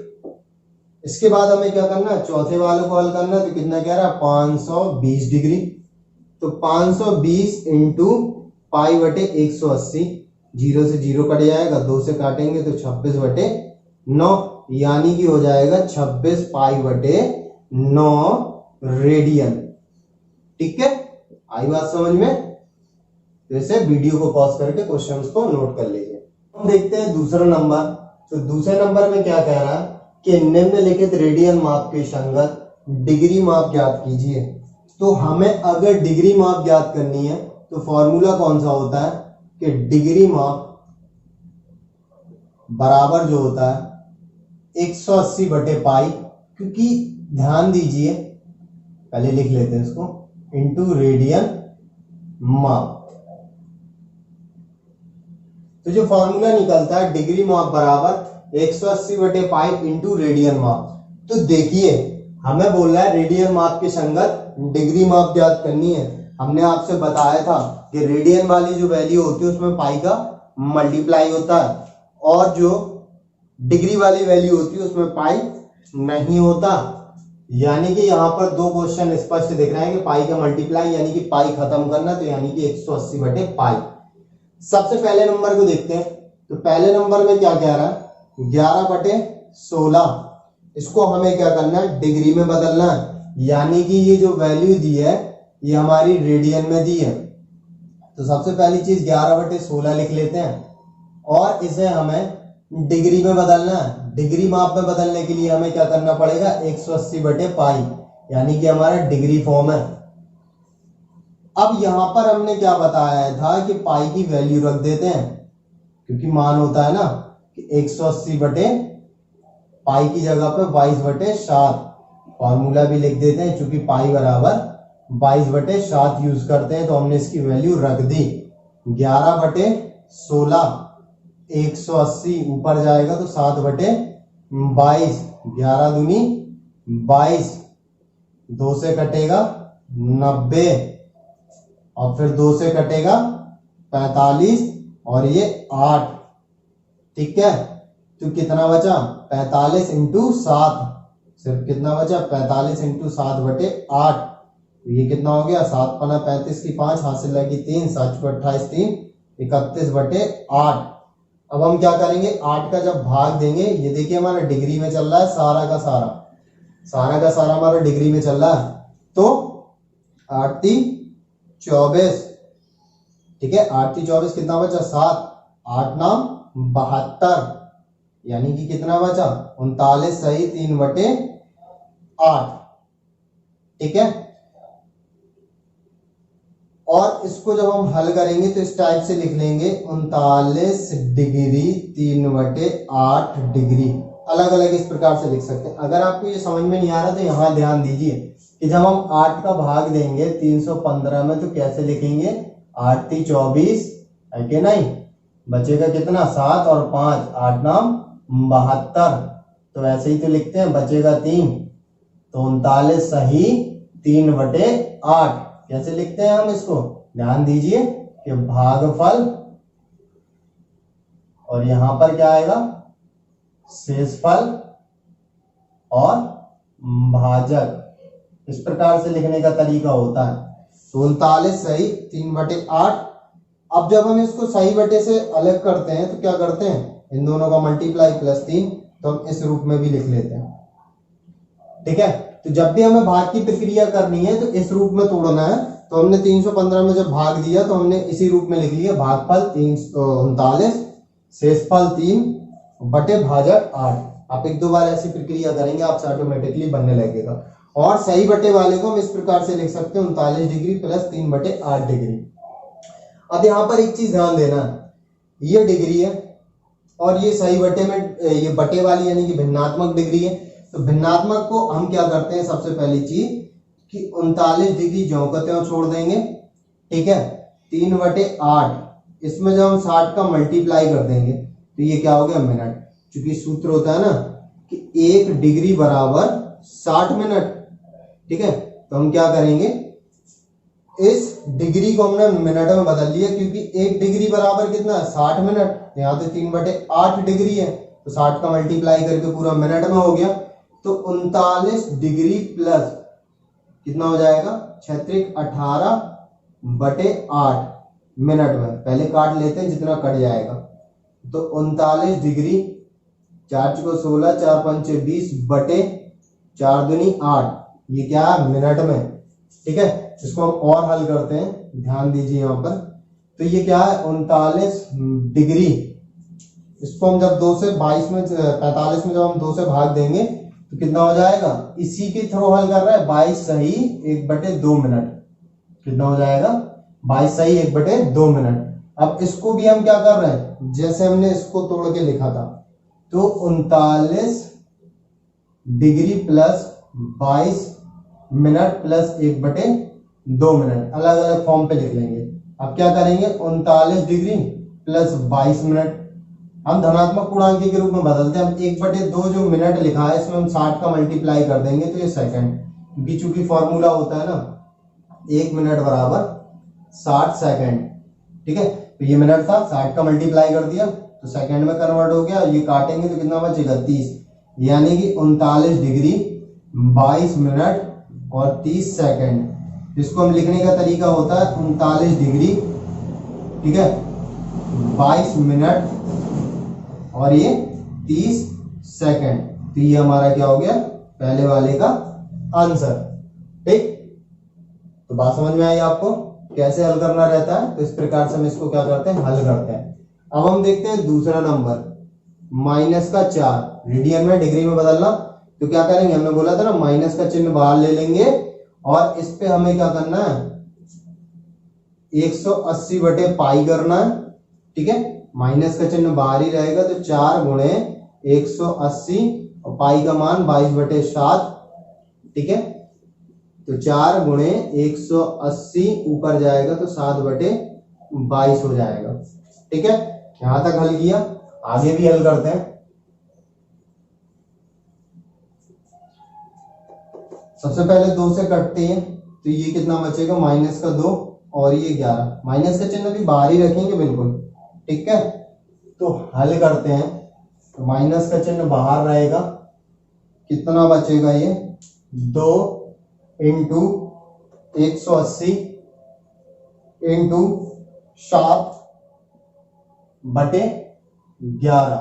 Speaker 1: इसके बाद हमें क्या करना है चौथे वाले को हल करना है, तो कितना कह रहा है 520 डिग्री, तो 520 इंटू पाई/180, 0 से 0 कट जाएगा, 2 से काटेंगे तो 26/9, यानी कि हो जाएगा 26 पाई/9 रेडियन। ठीक है, आई बात समझ में। तो इसे वीडियो को पॉज करके क्वेश्चंस को नोट कर लीजिए। हम देखते हैं दूसरा नंबर। तो दूसरे नंबर में क्या कह रहा है कि निम्नलिखित रेडियन माप के संगत डिग्री माप ज्ञात कीजिए। तो हमें अगर डिग्री माप ज्ञात करनी है तो फॉर्मूला कौन सा होता है कि डिग्री माप बराबर जो होता है 180/पाई, क्योंकि ध्यान दीजिए पहले लिख लेते हैं इसको, इंटू रेडियन माप। तो जो फॉर्मूला निकलता है डिग्री माप बराबर 180/पाई इंटू रेडियन माप। तो देखिए हमें बोल रहा है रेडियन माप के संगत डिग्री माप ज्ञात करनी है। हमने आपसे बताया था कि रेडियन वाली जो वैल्यू होती है उसमें पाई का मल्टीप्लाई होता है और जो डिग्री वाली वैल्यू होती है उसमें पाई नहीं होता। यानी कि यहाँ पर दो क्वेश्चन स्पष्ट दिख रहे हैं कि पाई का मल्टीप्लाई यानी कि पाई खत्म करना, तो यानी कि 180/पाई। सबसे पहले नंबर को देखते हैं। तो पहले नंबर में क्या कह रहा है 11/16, इसको हमें क्या करना है डिग्री में बदलना है, यानी कि ये जो वैल्यू दी है ये हमारी रेडियन में दी है। तो सबसे पहली चीज 11/16 लिख लेते हैं और इसे हमें डिग्री में बदलना है। डिग्री माप में बदलने के लिए हमें क्या करना पड़ेगा 180/पाई, यानी कि हमारा डिग्री फॉर्म है। अब यहां पर हमने क्या बताया था कि पाई की वैल्यू रख देते हैं, क्योंकि मान होता है ना कि 180/पाई की जगह पे 22/7 फॉर्मूला भी लिख देते हैं। चूंकि पाई बराबर 22/7 यूज करते हैं तो हमने इसकी वैल्यू रख दी 11/16, 180 ऊपर जाएगा तो 7/22, 11 दूनी 22, 2 से कटेगा 90 और फिर 2 से कटेगा 45 और ये 8। ठीक है, तो कितना बचा 45 इंटू 7, सिर्फ कितना बचा 45 इंटू 7/8। तो ये कितना हो गया 7 पना 35 की 5 हासिल लगी 3, 7 28 3 31/8। अब हम क्या करेंगे 8 का जब भाग देंगे, ये देखिए हमारा डिग्री में चल रहा है, सारा का सारा हमारा डिग्री में चल रहा है। तो 8 × 24, ठीक है 8 × 24 कितना बचा 7, 8 9 72, यानी कि कितना बचा 39 सही 3/8। ठीक है, और इसको जब हम हल करेंगे तो इस टाइप से लिख लेंगे 39 डिग्री 3/8 डिग्री। अलग अलग इस प्रकार से लिख सकते हैं। अगर आपको ये समझ में नहीं आ रहा तो यहाँ ध्यान दीजिए कि जब हम 8 का भाग देंगे 315 में तो कैसे लिखेंगे 8 × 24 है कि नहीं, बचेगा कितना 7 और 5 8 9 72, तो वैसे ही तो लिखते हैं, बचेगा 3, तो 39 सही 3/8। कैसे लिखते हैं हम इसको, ध्यान दीजिए कि भागफल और यहां पर क्या आएगा, शेषफल और भाजक। इस प्रकार से लिखने का तरीका होता है। तो 39 सही 3/8। अब जब हम इसको सही बटे से अलग करते हैं तो क्या करते हैं, इन दोनों का मल्टीप्लाई +3, तो हम इस रूप में भी लिख लेते हैं। ठीक है, तो जब भी हमें भाग की प्रक्रिया करनी है तो इस रूप में तोड़ना है। तो हमने 315 में जब भाग दिया तो हमने इसी रूप में लिख लिया, भागफल 39 शेषफल 3/8। आप 1-2 बार ऐसी प्रक्रिया करेंगे, आपसे ऑटोमेटिकली बनने लगेगा। और सही बटे वाले को हम इस प्रकार से लिख सकते हैं, 39 डिग्री प्लस 3/8 डिग्री। अब यहाँ पर एक चीज ध्यान देना, ये डिग्री है और ये सही बटे में, ये बटे वाली यानी कि भिन्नात्मक डिग्री है। तो भिन्नात्मक को हम क्या करते हैं, सबसे पहली चीज कि 39 डिग्री ज्यों का त्यों छोड़ देंगे। ठीक है, 3/8, इसमें जब हम 60 का मल्टीप्लाई कर देंगे तो ये क्या हो गया, मिनट। क्योंकि सूत्र होता है ना कि 1 डिग्री बराबर 60 मिनट। ठीक है, तो हम क्या करेंगे, इस डिग्री को हमने मिनट में बदल लिया, क्योंकि 1 डिग्री बराबर कितना है, 60 मिनट। यहाँ तो 3/8 डिग्री है, तो 60 का मल्टीप्लाई करके पूरा मिनट में हो गया। तो 39 डिग्री प्लस कितना हो जाएगा, 18/8 मिनट में। पहले काट लेते हैं जितना कट जाएगा। तो 39 डिग्री 4 × 16, 4 × 5 = 20 बटे 4 दूनी 8, ये क्या है, मिनट में। ठीक है, इसको हम और हल करते हैं, ध्यान दीजिए यहाँ पर। तो ये क्या है, 39 डिग्री, इसको हम जब 2 से 22 में 45 में जब हम 2 से भाग देंगे तो कितना हो जाएगा, इसी के थ्रू हल कर रहा है, 22 सही 1/2 मिनट। कितना हो जाएगा, 22 सही 1/2 मिनट। अब इसको भी हम क्या कर रहे हैं, जैसे हमने इसको तोड़ के लिखा था, तो 39 degree plus 22 minute plus 1/2 minute, अलग अलग फॉर्म पे लिख लेंगे। अब क्या करेंगे, 39 डिग्री प्लस 22 मिनट हम धनात्मक पूर्णांक के रूप में बदलते हैं। हम 1/2 जो मिनट लिखा है इसमें हम 60 का मल्टीप्लाई कर देंगे तो ये सेकंड, क्योंकि चूंकि फॉर्मूला होता है ना 1 मिनट बराबर 60 सेकंड। ठीक है, तो ये मिनट था, 60 का मल्टीप्लाई कर दिया तो सेकंड में कन्वर्ट हो गया। ये काटेंगे तो कितना बचेगा, 30, यानी कि 39 डिग्री 22 मिनट और 30 सेकंड। इसको हम लिखने का तरीका होता है 39 डिग्री, ठीक है, 22 मिनट और ये 30 सेकंड। तो ये हमारा क्या हो गया, पहले वाले का आंसर। ठीक, तो बात समझ में आई आपको, कैसे हल करना रहता है। तो इस प्रकार से हम इसको क्या करते हैं, हल करते हैं। अब हम देखते हैं दूसरा नंबर, -4, रेडियन में डिग्री में बदलना। तो क्या करेंगे, हमने बोला था ना माइनस का चिन्ह बाहर ले लेंगे और इस पे हमें क्या करना है, 180/π करना है। ठीक है, माइनस का चिन्ह बाहर ही रहेगा तो 4 × 180 और पाई का मान 22/7। ठीक है, तो 4 × 180 ऊपर जाएगा तो 7/22 हो जाएगा। ठीक है, यहां तक हल किया, आगे भी हल करते हैं। सबसे पहले 2 से कटते हैं तो ये कितना बचेगा, -2 और ये 11। माइनस का चिन्ह भी बाहर ही रखेंगे बिल्कुल। ठीक है, तो हल करते हैं। तो माइनस का चिन्ह बाहर रहेगा, कितना बचेगा, ये 2 × 180 × 7/11।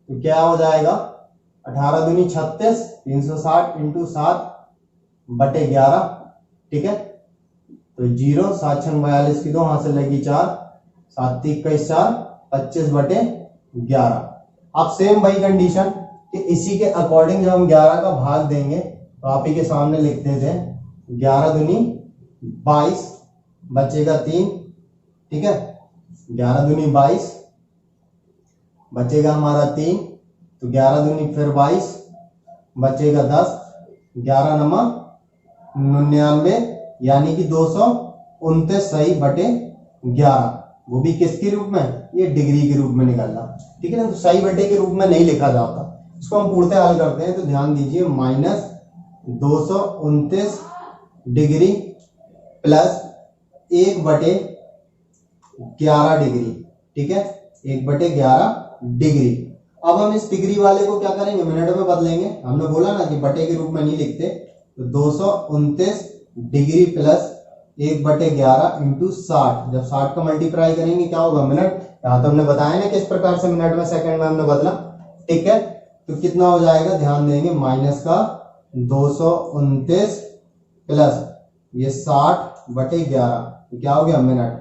Speaker 1: तो क्या हो जाएगा, 18 दूनी 36, 360 × 7/11। ठीक है, तो 0, 7 × 42 की 2, हाथ से लगी 4, 7 × 21 4, 25/11। अब सेम वही कंडीशन कि इसी के अकॉर्डिंग जब हम 11 का भाग देंगे तो आप ही के सामने लिखते थे, 11 दूनी 22 बचेगा 3। ठीक है, 11 दूनी 22 बचेगा हमारा 3, तो 11 दूनी फिर 22 बचेगा 10, 11 नमा 99, यानी कि 229 सही बटे 11। वो भी किसके रूप में, ये डिग्री के रूप में निकलना। ठीक है ना, तो सही बटे के रूप में नहीं लिखा जाता, इसको हम पूर्णतः हल करते हैं तो ध्यान दीजिए, -229 डिग्री प्लस 1/11 डिग्री, ठीक है, 1/11 डिग्री। अब हम इस डिग्री वाले को क्या करेंगे, मिनट में बदलेंगे। हमने बोला ना कि बटे के रूप में नहीं लिखते, तो 229 डिग्री प्लस 1/11 इंटू 60, जब 60 का मल्टीप्लाई करेंगे क्या होगा, मिनट। यहाँ तो हमने बताया ना किस प्रकार से मिनट में सेकंड में हमने बदला, ठीक है। तो कितना हो जाएगा, ध्यान देंगे, माइनस का 229 प्लस ये 60/11, क्या हो गया, मिनट।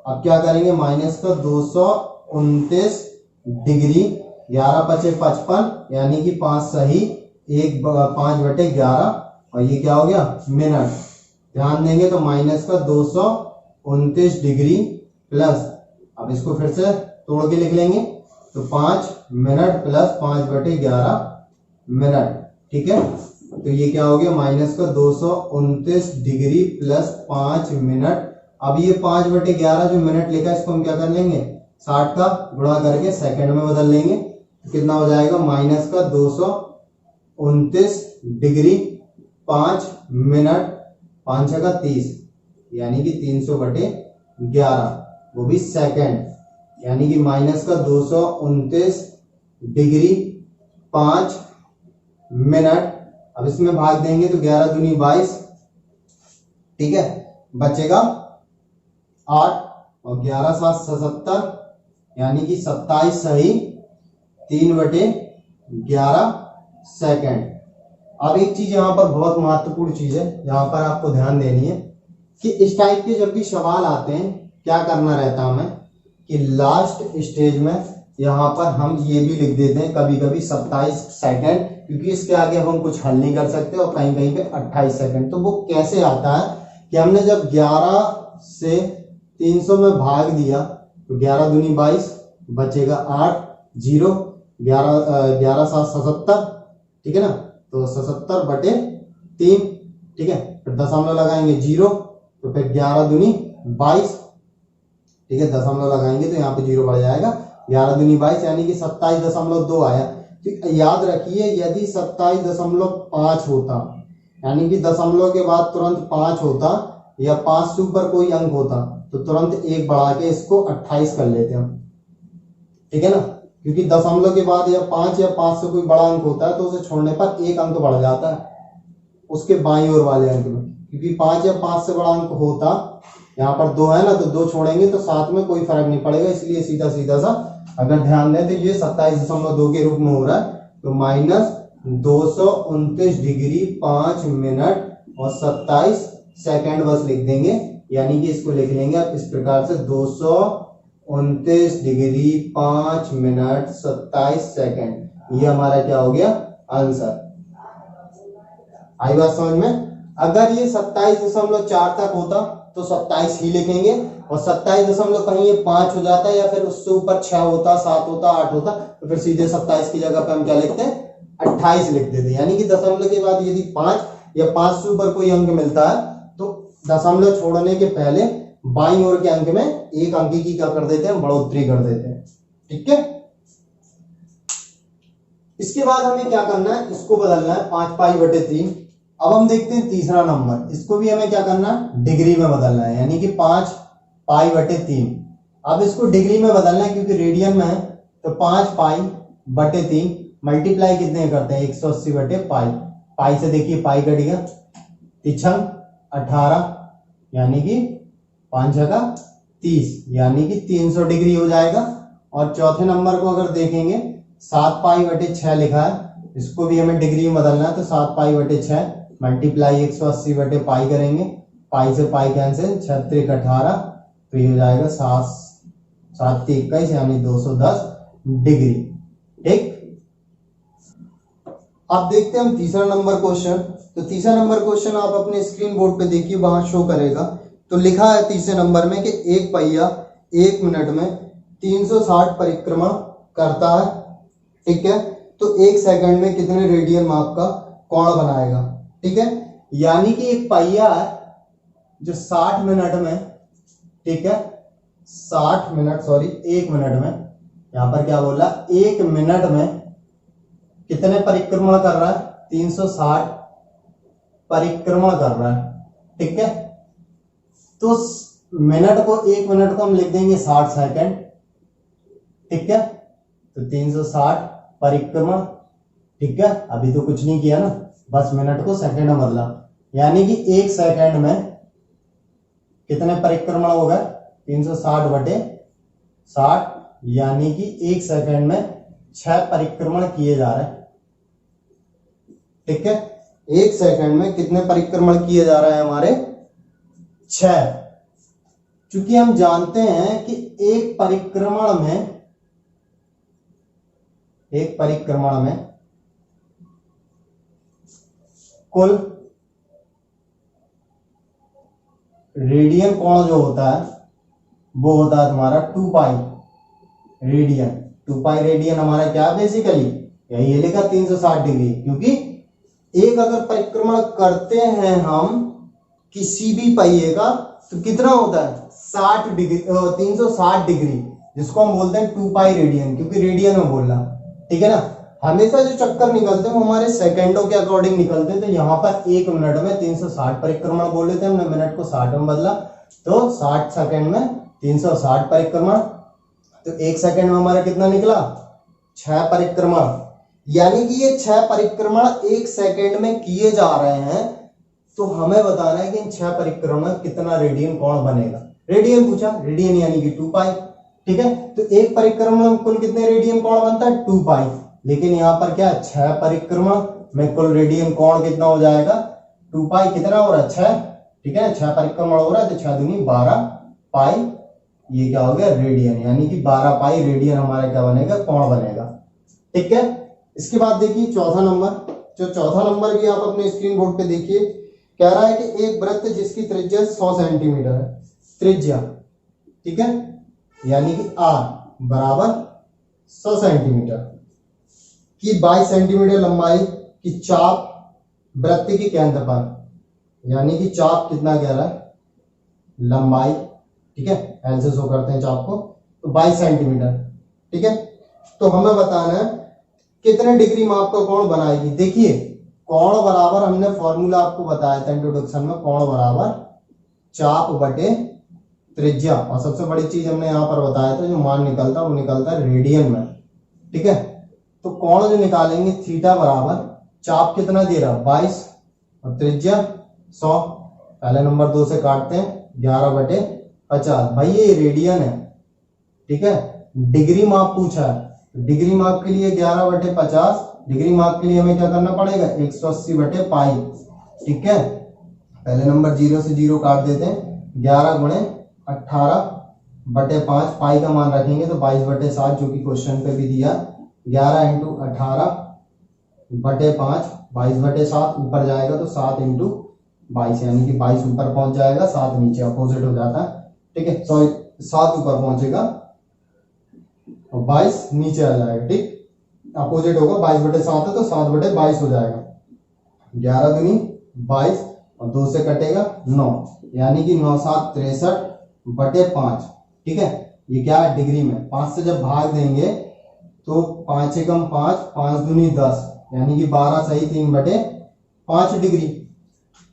Speaker 1: अब क्या करेंगे, माइनस का 229 डिग्री, 11 × 5 = 55, यानी कि 5 सही 5/11, और ये क्या हो गया, मिनट। ध्यान देंगे तो माइनस का 229 डिग्री प्लस, अब इसको फिर से तोड़ के लिख लेंगे, तो 5 मिनट प्लस 5/11 मिनट, ठीक है। तो ये क्या हो गया, माइनस का 229 डिग्री प्लस 5 मिनट। अब ये 5/11 जो मिनट लिखा है, इसको हम क्या कर लेंगे, 60 का गुणा करके सेकंड में बदल लेंगे। तो कितना हो जाएगा, माइनस का 229 डिग्री 5 मिनट, 5 × 6 = 30, यानी कि 300/11, वो भी सेकंड, यानी कि माइनस का 229 डिग्री 5 मिनट। अब इसमें भाग देंगे तो 11 दूनी 22, ठीक है, बचेगा 8, और 11 × 7 = 77, यानी कि 27 सही 3/11 सेकंड। अब एक चीज यहाँ पर बहुत महत्वपूर्ण चीज है, यहाँ पर आपको ध्यान देनी है कि इस टाइप के जब भी सवाल आते हैं, क्या करना रहता है हमें कि लास्ट स्टेज में यहाँ पर हम ये भी लिख देते हैं कभी कभी 27 सेकंड, क्योंकि इसके आगे हम कुछ हल नहीं कर सकते, और कहीं कहीं पे 28 सेकंड। तो वो कैसे आता है कि हमने जब 11 से 300 में भाग दिया तो 11 दूनी 22, बचेगा 8, 0, 11 × 7 = 77, ठीक है ना, तो 77/3, ठीक है। फिर दशमलव लगाएंगे 0, तो फिर 11 दूनी 22, ठीक है, दशमलव लगाएंगे तो यहाँ पे 0 बढ़ जाएगा, 11 दूनी 22, यानी कि 27.2 आया। तो याद रखिए, यदि 27.5 होता, यानी कि दशमलव के बाद तुरंत 5 होता, या 5 से ऊपर कोई अंक होता, तो तुरंत 1 बढ़ा के इसको 28 कर लेते हम, ठीक है ना, क्योंकि दशमलव के बाद या 5 से कोई बड़ा अंक होता है तो उसे छोड़ने पर 1 अंक बढ़ जाता है उसके बाईं ओर वाले अंक में, क्योंकि 5 या 5 से बड़ा अंक होता, यहाँ पर 2 है ना, तो 2 छोड़ेंगे तो साथ में कोई फर्क नहीं पड़ेगा, इसलिए सीधा सीधा सा अगर ध्यान दें तो ये 27.2 के रूप में हो रहा है। तो -229 डिग्री 5 मिनट और 27 सेकंड बस लिख देंगे, यानी कि इसको लिख लेंगे आप इस प्रकार से, 229 डिग्री 5 मिनट 27 सेकंड। ये हमारा क्या हो गया, आंसर। आई बात समझ में। अगर ये 27.4 तक होता तो 27 ही लिखेंगे, और 27 कहीं ये 5 हो जाता, या फिर उससे ऊपर 6 होता, 7 होता, 8 होता, तो फिर सीधे 27 की जगह पे हम क्या लिखते हैं, 28 लिख देते। यानी कि दशमलव के बाद यदि 5 या 5 से ऊपर कोई अंक मिलता है तो दशमलव छोड़ने के पहले बाईं ओर के अंक में 1 अंक की क्या कर देते हैं, बढ़ोतरी कर देते हैं, ठीक है। इसके बाद हमें क्या करना है, इसको बदलना है 5π/3। अब हम देखते हैं तीसरा नंबर, इसको भी हमें क्या करना है, डिग्री में बदलना है, यानी कि 5π/3। अब इसको डिग्री में बदलना है क्योंकि रेडियन में है, तो 5π/3 मल्टीप्लाई कितने करते हैं, 180/π। पाई से देखिए पाई कट गया, 18, यानी कि 5 × 30, यानी कि 300 डिग्री हो जाएगा। और चौथे नंबर को अगर देखेंगे 7π/6 लिखा है, इसको भी हमें डिग्री में बदलना है, तो 7π/6 मल्टीप्लाई 180/π करेंगे, पाई से पाई कैंसिल, 6 × 18, तो ये हो जाएगा 7 × 21, यानी 210 डिग्री, ठीक। अब देखते हैं हम तीसरा नंबर क्वेश्चन। तो तीसरा नंबर क्वेश्चन आप अपने स्क्रीन बोर्ड पे देखिए, वहां शो करेगा। तो लिखा है तीसरे नंबर में कि एक पहिया 1 मिनट में 360 परिक्रमा करता है, ठीक है। तो 1 सेकंड में कितने रेडियन माप का कोण बनाएगा, ठीक है। यानी कि एक पहिया है जो 60 मिनट में, ठीक है, 1 मिनट में, यहां पर क्या बोला, 1 मिनट में कितने परिक्रमण कर रहा है? 360 परिक्रमण कर रहा है। ठीक है, तो मिनट को, 1 मिनट को हम लिख देंगे 60 सेकंड। ठीक है, तो 360 परिक्रमण। ठीक है, अभी तो कुछ नहीं किया ना, बस मिनट को सेकंड में बदला, यानी कि 1 सेकंड में कितने परिक्रमण हो गए? 360 बटे 60, यानी कि 1 सेकंड में 6 परिक्रमण किए जा रहे हैं। ठीक है, 1 सेकंड में कितने परिक्रमण किए जा रहे हैं हमारे? 6। चूंकि हम जानते हैं कि एक परिक्रमण में कुल रेडियन कोण जो होता है वो होता है तुम्हारा 2 पाई रेडियन। 2 पाई रेडियन हमारा क्या है? बेसिकली यही लिखा 360 डिग्री, क्योंकि एक अगर परिक्रमण करते हैं हम किसी भी पहिए का तो कितना होता है? 60 डिग्री, 360 डिग्री, जिसको हम बोलते हैं 2 पाई रेडियन, क्योंकि रेडियन में बोल रहा। ठीक है ना, हमेशा जो चक्कर निकलते हैं वो हमारे सेकंडों के अकॉर्डिंग निकलते हैं। तो यहाँ पर 1 मिनट में 360 परिक्रमण बोल लेते हैं, हमने मिनट को 60 में बदला, तो 60 सेकंड में 360 परिक्रमण। तो 1 सेकंड में हमारा कितना निकला? 6 परिक्रमण। यानी कि ये 6 परिक्रमण 1 सेकंड में किए जा रहे हैं, तो हमें बताना है कि इन 6 परिक्रमण में कितना रेडियन कोण बनेगा। रेडियन पूछा, रेडियन यानी कि 2 पाई। ठीक है, तो एक परिक्रमण में कुल कितने रेडियन कोण बनता है? 2 पाई। लेकिन यहाँ पर क्या, 6 परिक्रमण में कुल रेडियन कोण कितना हो जाएगा? 2 पाई। कितना हो रहा है? 6। ठीक है, 6 परिक्रमण हो रहा है, तो 6 दूनी 12 पाई, ये क्या हो गया? रेडियन, यानी कि 12 पाई रेडियन हमारा क्या बनेगा? कोण बनेगा। ठीक है, इसके बाद देखिए चौथा नंबर। जो चौथा नंबर भी आप अपने स्क्रीन बोर्ड पे देखिए, कह रहा है कि एक वृत्त जिसकी त्रिज्या 100 सेंटीमीटर है, त्रिज्या, ठीक है, यानी कि आर बराबर 100 सेंटीमीटर की 22 सेंटीमीटर लंबाई की चाप वृत्त के केंद्र पर, यानी कि चाप कितना कह रहा है? लंबाई, ठीक है, एल से शो करते हैं चाप को, तो 22 सेंटीमीटर। ठीक है, तो हमें बताना है कितने डिग्री माप का कोण बनाएगी। देखिए कोण बराबर, हमने फॉर्मूला आपको बताया था इंट्रोडक्शन में, कोण बराबर चाप बटे त्रिज्या, और सबसे बड़ी चीज हमने यहाँ पर बताया था, जो मान निकलता है वो निकलता है रेडियन में। ठीक है, तो कोण जो निकालेंगे थीटा बराबर चाप कितना दे रहा? 22 और त्रिज्या 100। पहले नंबर 2 से काटते हैं, 11 बटे 50। भाई ये रेडियन है। ठीक है, डिग्री माप पूछा है, डिग्री माप के लिए 11 बटे 50, डिग्री माप के लिए हमें क्या करना पड़ेगा? 180 बटे पाई। ठीक है, पहले नंबर 0 से 0 काट देते हैं, 11 गुणे 18 बटे 5, पाई का मान रखेंगे तो 22 बटे 7, जो कि क्वेश्चन पे भी दिया। 11 इंटू 18 बटे 5, 22 बटे 7, ऊपर जाएगा तो 7 इंटू 22, यानी कि 22 ऊपर पहुंच जाएगा, 7 नीचे, अपोजिट हो जाता है। ठीक है, सॉरी 7 ऊपर पहुंचेगा और 22 नीचे आ जाएगा। ठीक, अपोजिट होगा, 22 बटे 7 है तो 7 बटे 22 हो जाएगा। 11 दूनी 22 और 2 से कटेगा 9, यानी कि 9 7 63 बटे 5। ठीक है, ये क्या है? डिग्री में। 5 से जब भाग देंगे तो 5 एकम 5, 5 दूनी 10, यानी कि 12 सही 3 बटे 5 डिग्री।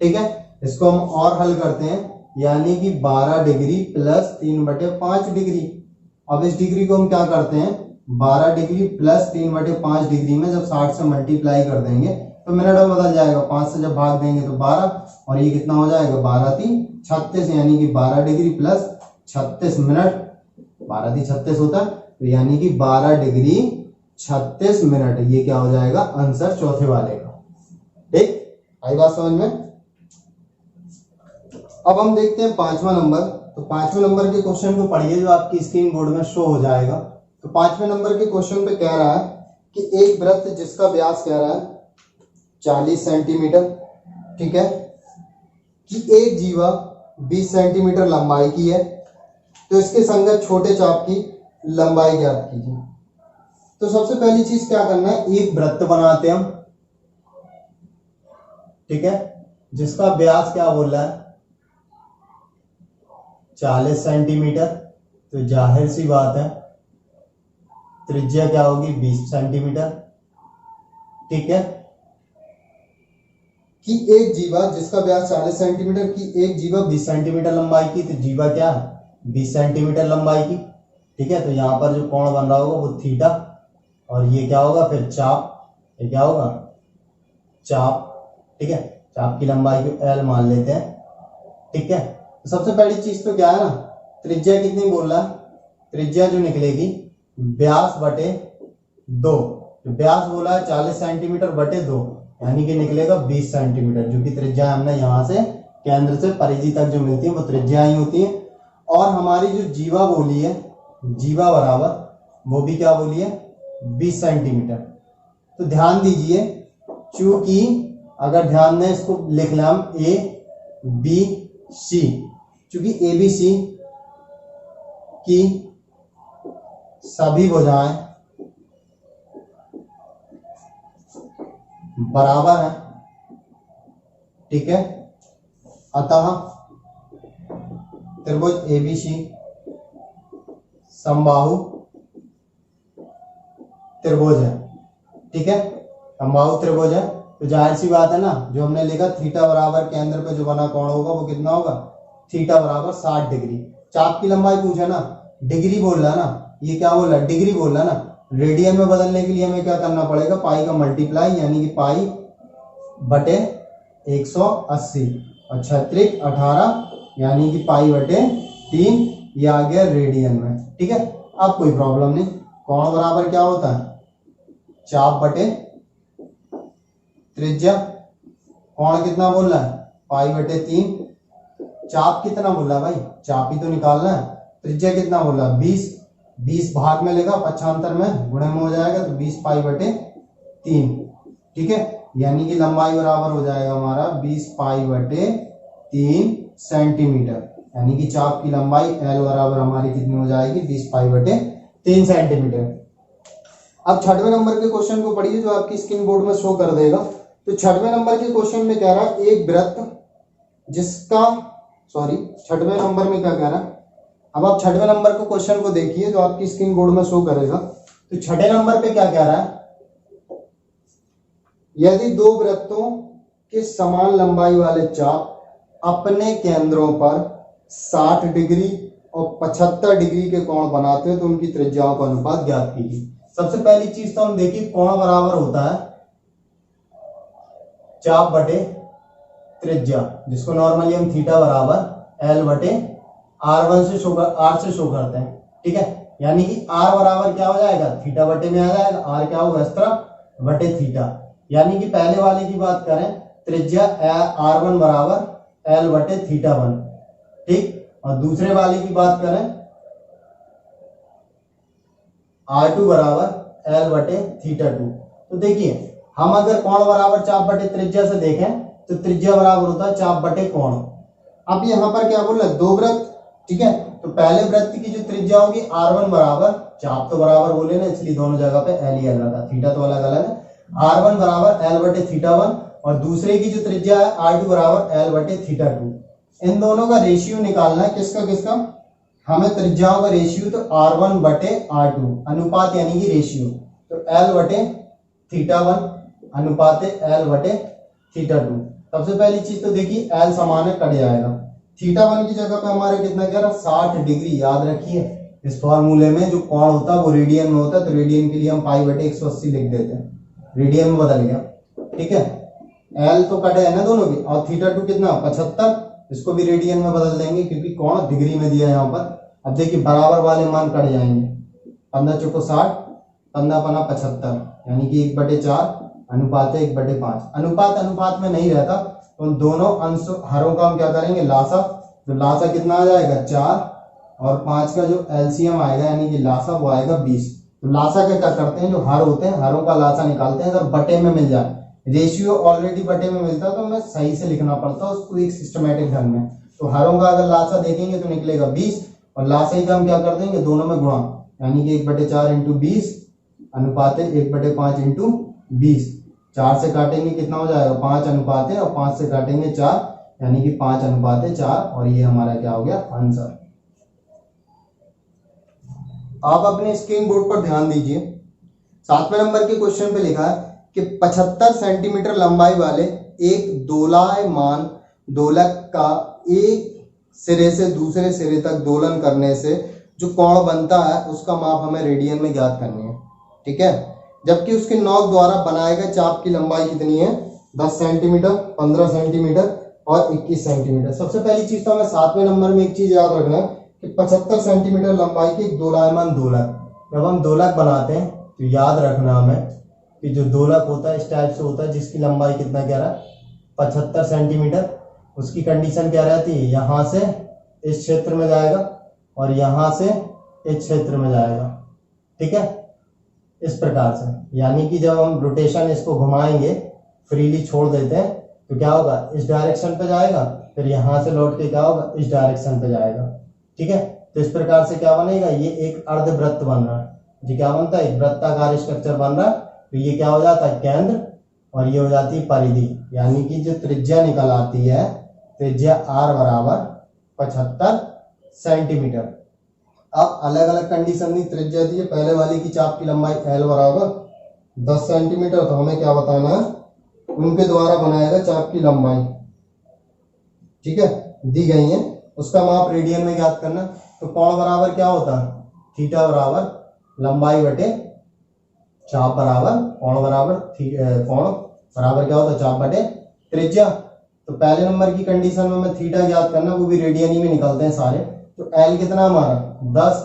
Speaker 1: ठीक है, इसको हम और हल करते हैं, यानी कि 12 डिग्री प्लस 3 बटे 5 डिग्री। अब इस डिग्री को हम क्या करते हैं? 12 डिग्री प्लस 3 बटे 5 डिग्री में जब 60 से मल्टीप्लाई कर देंगे तो मिनट में बदल जाएगा। 5 से जब भाग देंगे तो 12, और ये कितना हो जाएगा? 12 3 36, यानी कि 12 डिग्री प्लस 36 मिनट, 12 3 36 होता है, तो यानी कि 12 डिग्री 36 मिनट। ये क्या हो जाएगा? आंसर चौथे वाले का। ठीक, आई बात समझ में? अब हम देखते हैं 5वां नंबर। तो 5वें नंबर के क्वेश्चन को पढ़िए, जो आपकी स्क्रीन बोर्ड में शो हो जाएगा। तो 5वें नंबर के क्वेश्चन पे कह रहा है कि एक वृत्त जिसका व्यास कह रहा है 40 सेंटीमीटर, ठीक है, कि एक जीवा 20 सेंटीमीटर लंबाई की है, तो इसके संगत छोटे चाप की लंबाई ज्ञात कीजिए। तो सबसे पहली चीज क्या करना है? एक वृत्त बनाते हैं हम, ठीक है, जिसका व्यास क्या बोल रहा है? 40 सेंटीमीटर। तो जाहिर सी बात है त्रिज्या क्या होगी? 20 सेंटीमीटर। ठीक है, कि एक जीवा जिसका व्यास 40 सेंटीमीटर की एक जीवा 20 सेंटीमीटर लंबाई की, तो जीवा क्या है 20 सेंटीमीटर लंबाई की। ठीक है, तो यहाँ पर जो कोण बन रहा होगा वो थीटा, और ये क्या होगा फिर चाप, ये क्या होगा चाप। ठीक है, चाप की लंबाई को एल मान लेते हैं। ठीक है, तो सबसे पहली चीज तो क्या है ना, त्रिज्या कितनी बोल रहा है, त्रिज्या जो निकलेगी व्यास बटे 2, तो व्यास बोला है 40 सेंटीमीटर बटे 2, यानी कि निकलेगा 20 सेंटीमीटर, जो कि त्रिज्या हमने यहाँ से केंद्र से परिधि तक जो मिलती है वो त्रिज्या ही होती है। और हमारी जो जीवा बोली है, जीवा बराबर वो भी क्या बोली है 20 सेंटीमीटर। तो ध्यान दीजिए, चूंकि अगर ध्यान दें इसको लिख लें हम ए बी सी, चूंकि ए बी सी की सभी भुजाएं बराबर है। ठीक है, अतः त्रिभुज एबीसी समबाहु त्रिभुज है। ठीक है, समबाहु त्रिभुज है, तो जाहिर सी बात है ना, जो हमने लिखा थीटा बराबर केंद्र पे जो बना कोण होगा वो कितना होगा, थीटा बराबर 60 डिग्री। चाप की लंबाई पूछा ना, डिग्री बोल रहा ना, ये क्या बोल रहा है डिग्री बोल रहा ना, रेडियन में बदलने के लिए हमें क्या करना पड़ेगा, पाई का मल्टीप्लाई, यानी कि पाई बटे 180 और 36 18, यानी कि पाई बटे 3, ये आ गया रेडियन में। ठीक है, अब कोई प्रॉब्लम नहीं, कोण बराबर क्या होता है चाप बटे त्रिज्या। कोण कितना बोल रहा है पाई बटे 3, चाप कितना बोल रहा है भाई, चाप ही तो निकालना है। त्रिज्या कितना बोल रहा है 20, 20 भाग में लेगा, पक्षांतर में गुणे में हो जाएगा, तो 20 पाई बटे 3। ठीक है, यानी कि लंबाई बराबर हो जाएगा हमारा 20 पाई बटे 3 सेंटीमीटर, यानी कि चाप की लंबाई एल बराबर हमारी कितनी हो जाएगी 20 पाई बटे 3 सेंटीमीटर। अब 6वें नंबर के क्वेश्चन को पढ़िए जो आपकी स्क्रीन बोर्ड में शो कर देगा। तो 6वें नंबर के क्वेश्चन में कह रहा है एक वृत्त जिसका, सॉरी 6वें नंबर में क्या कह रहा है, अब आप 6वें नंबर के क्वेश्चन को देखिए जो आपकी स्क्रीन बोर्ड में शो करेगा। तो 6वें नंबर पे क्या कह रहा है, यदि दो वृत्तों के समान लंबाई वाले चाप अपने केंद्रों पर 60 डिग्री और 75 डिग्री के कोण बनाते हैं तो उनकी त्रिज्याओं का अनुपात ज्ञात कीजिए। सबसे पहली चीज तो हम देखिए, कोण बराबर होता है चाप बटे त्रिज्या, जिसको नॉर्मली हम थीटा बराबर एल बटे R1 से शो करते हैं। ठीक है, यानी कि R बराबर क्या हो जाएगा थीटा बटे में आ जाएगा, R क्या होगा इस तरह बटे थीटा, यानी कि पहले वाले की बात करें त्रिज्या R1 बराबर L बटे थीटा 1। ठीक, और दूसरे वाले की बात करें R2 बराबर L बटे थीटा 2। तो देखिए, हम अगर कोण बराबर चाप बटे त्रिज्या से देखें तो त्रिज्या बराबर होता है चाप बटे कोण। अब यहाँ पर क्या बोल रहा है दो वृत्त। ठीक है, तो पहले वृत्त की जो त्रिज्या होगी R1 बराबर, चाप तो बराबर बोले ना इसलिए दोनों जगह पे L ही अलग रखा, थीटा तो अलग अलग है। R1 बराबर L बटे थीटा 1 और दूसरे की जो त्रिज्या है R2 बराबर L बटे थीटा 2। इन दोनों का रेशियो निकालना है, किसका किसका, हमें त्रिज्याओं का रेशियो, तो R1 बटे R2 अनुपात यानी कि रेशियो, तो L बटे थीटा 1 अनुपात L बटे थीटा 2। सबसे पहली चीज तो देखिए L समान है, कट जाएगा, थीटा 1 की जगह पे हमारे कितना कह रहा 60 डिग्री। याद रखिए इस फॉर्मूले में जो कोण होता है वो रेडियन में होता है, तो रेडियन के लिए हम पाई बटे 180 लिख देते हैं, रेडियन में बदल गया। ठीक है, L तो कटे है ना दोनों की, और थीटा 2 कितना 75, इसको भी रेडियन में बदल देंगे क्योंकि कोण डिग्री में दिया है यहाँ पर। अब देखिए बराबर वाले मान कट जाएंगे, 15 चौको 60, 15 पना 75, यानी कि 1/4 अनुपात 1/5। अनुपात अनुपात में नहीं रहता, तो उन दोनों अंश हरों का हम क्या करेंगे लासा, तो लासा कितना आ जाएगा 4 और 5 का जो एलसीएम आएगा यानी कि लासा वो आएगा 20। तो लासा का क्या करते हैं, जो हर होते हैं हरों का लासा निकालते हैं। अगर बटे में मिल जाए, रेशियो ऑलरेडी बटे में मिलता है तो हमें सही से लिखना पड़ता है उसको एक सिस्टमेटिक ढंग में। तो हरों का अगर लासा देखेंगे तो निकलेगा 20 और लासाई का हम क्या कर देंगे दोनों में गुणा, यानी कि 1/4 इंटू 20 अनुपात 1/5 इंटू 20। 4 से काटेंगे कितना हो जाएगा 5 अनुपात है, और 5 से काटेंगे 4 यानी कि 5 अनुपात 4, और ये हमारा क्या हो गया आंसर। आप अपने स्क्रीन बोर्ड पर ध्यान दीजिए, 7वें नंबर के क्वेश्चन पे लिखा है कि 75 सेंटीमीटर लंबाई वाले एक दोलायमान दोलक का एक सिरे से दूसरे सिरे तक दोलन करने से जो कोण बनता है उसका माप हमें रेडियन में ज्ञात करनी है। ठीक है, जबकि उसके नोक द्वारा बनाए गए चाप की लंबाई कितनी है? 10 सेंटीमीटर, 15 सेंटीमीटर और 21 सेंटीमीटर। सबसे पहली चीज तो हमें 7वें नंबर में एक चीज याद रखना है कि 75 सेंटीमीटर लंबाई की एक दोलायमान दोलक, जब हम दोलक बनाते हैं तो याद रखना हमें कि जो दोलक होता है इस टाइप से होता है जिसकी लंबाई कितना कह रहा है? 75 सेंटीमीटर। उसकी कंडीशन क्या रहती है? यहाँ से इस क्षेत्र में जाएगा और यहाँ से इस क्षेत्र में जाएगा। ठीक है, इस प्रकार से, यानी कि जब हम रोटेशन इसको घुमाएंगे, फ्रीली छोड़ देते हैं तो क्या होगा? इस डायरेक्शन पे जाएगा, फिर यहाँ से लौट के क्या होगा? इस डायरेक्शन पे जाएगा। ठीक है, तो इस प्रकार से क्या बनेगा? ये एक अर्धवृत्त बन रहा है। ये क्या बनता है? एक वृत्ताकार स्ट्रक्चर बन रहा है। तो ये क्या हो जाता है? केंद्र, और ये हो जाती है परिधि, यानी कि जो त्रिज्या निकल आती है, त्रिज्या r बराबर 75 सेंटीमीटर। अब अलग अलग कंडीशन की त्रिज्या दी है। पहले वाले की चाप की लंबाई l बराबर 10 सेंटीमीटर, तो हमें क्या बताना है? उनके द्वारा बनाया गया चाप की लंबाई, ठीक है, दी गई है, उसका माप रेडियन में ज्ञात करना। तो कोण बराबर क्या होता है? थीटा बराबर लंबाई बटे चाप बराबर कोण बराबर कोण बराबर क्या होता है? चाप बटे त्रिज्या। तो पहले नंबर की कंडीशन में हमें थीटा ज्ञात करना, वो भी रेडियन ही में निकलते हैं सारे। तो एल कितना हमारा? 10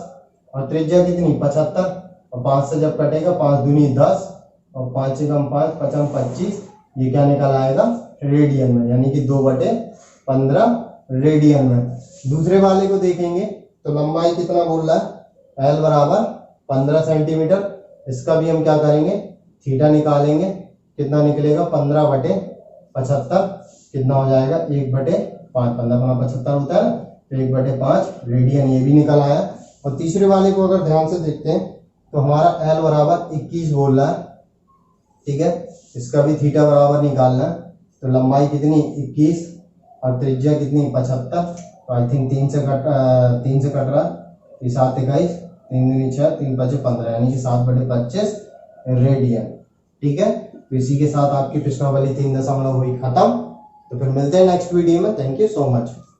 Speaker 1: और त्रिज्या कितनी? 75, और 5 से जब कटेगा 5 दूनी 10 और 5 से कम 5, 5 25, ये क्या निकल आएगा? रेडियन में, यानी कि 2/15 रेडियन में। दूसरे वाले को देखेंगे तो लंबाई कितना बोल रहा है? एल बराबर 15 सेंटीमीटर। इसका भी हम क्या करेंगे? थीटा निकालेंगे, कितना निकलेगा? 15/75, कितना हो जाएगा? 1/5, 15×75 होता है, तो 1/5 रेडियन, ये भी निकल आया। और तीसरे वाले को अगर ध्यान से देखते हैं तो हमारा एल बराबर 21 बोल रहा है। ठीक है, इसका भी थीटा बराबर निकालना है। तो लंबाई कितनी? 21 और त्रिज्या कितनी? 75। तो आई थिंक 3 से कट रहा है, 7 21, 3 दूनी 6, 3 5 15, यानी कि 7/25 रेडियन। ठीक है, तो इसी के साथ आपकी प्रश्नावली 3 दशमलव हुई खत्म। तो फिर मिलते हैं नेक्स्ट वीडियो में। Thank you so much.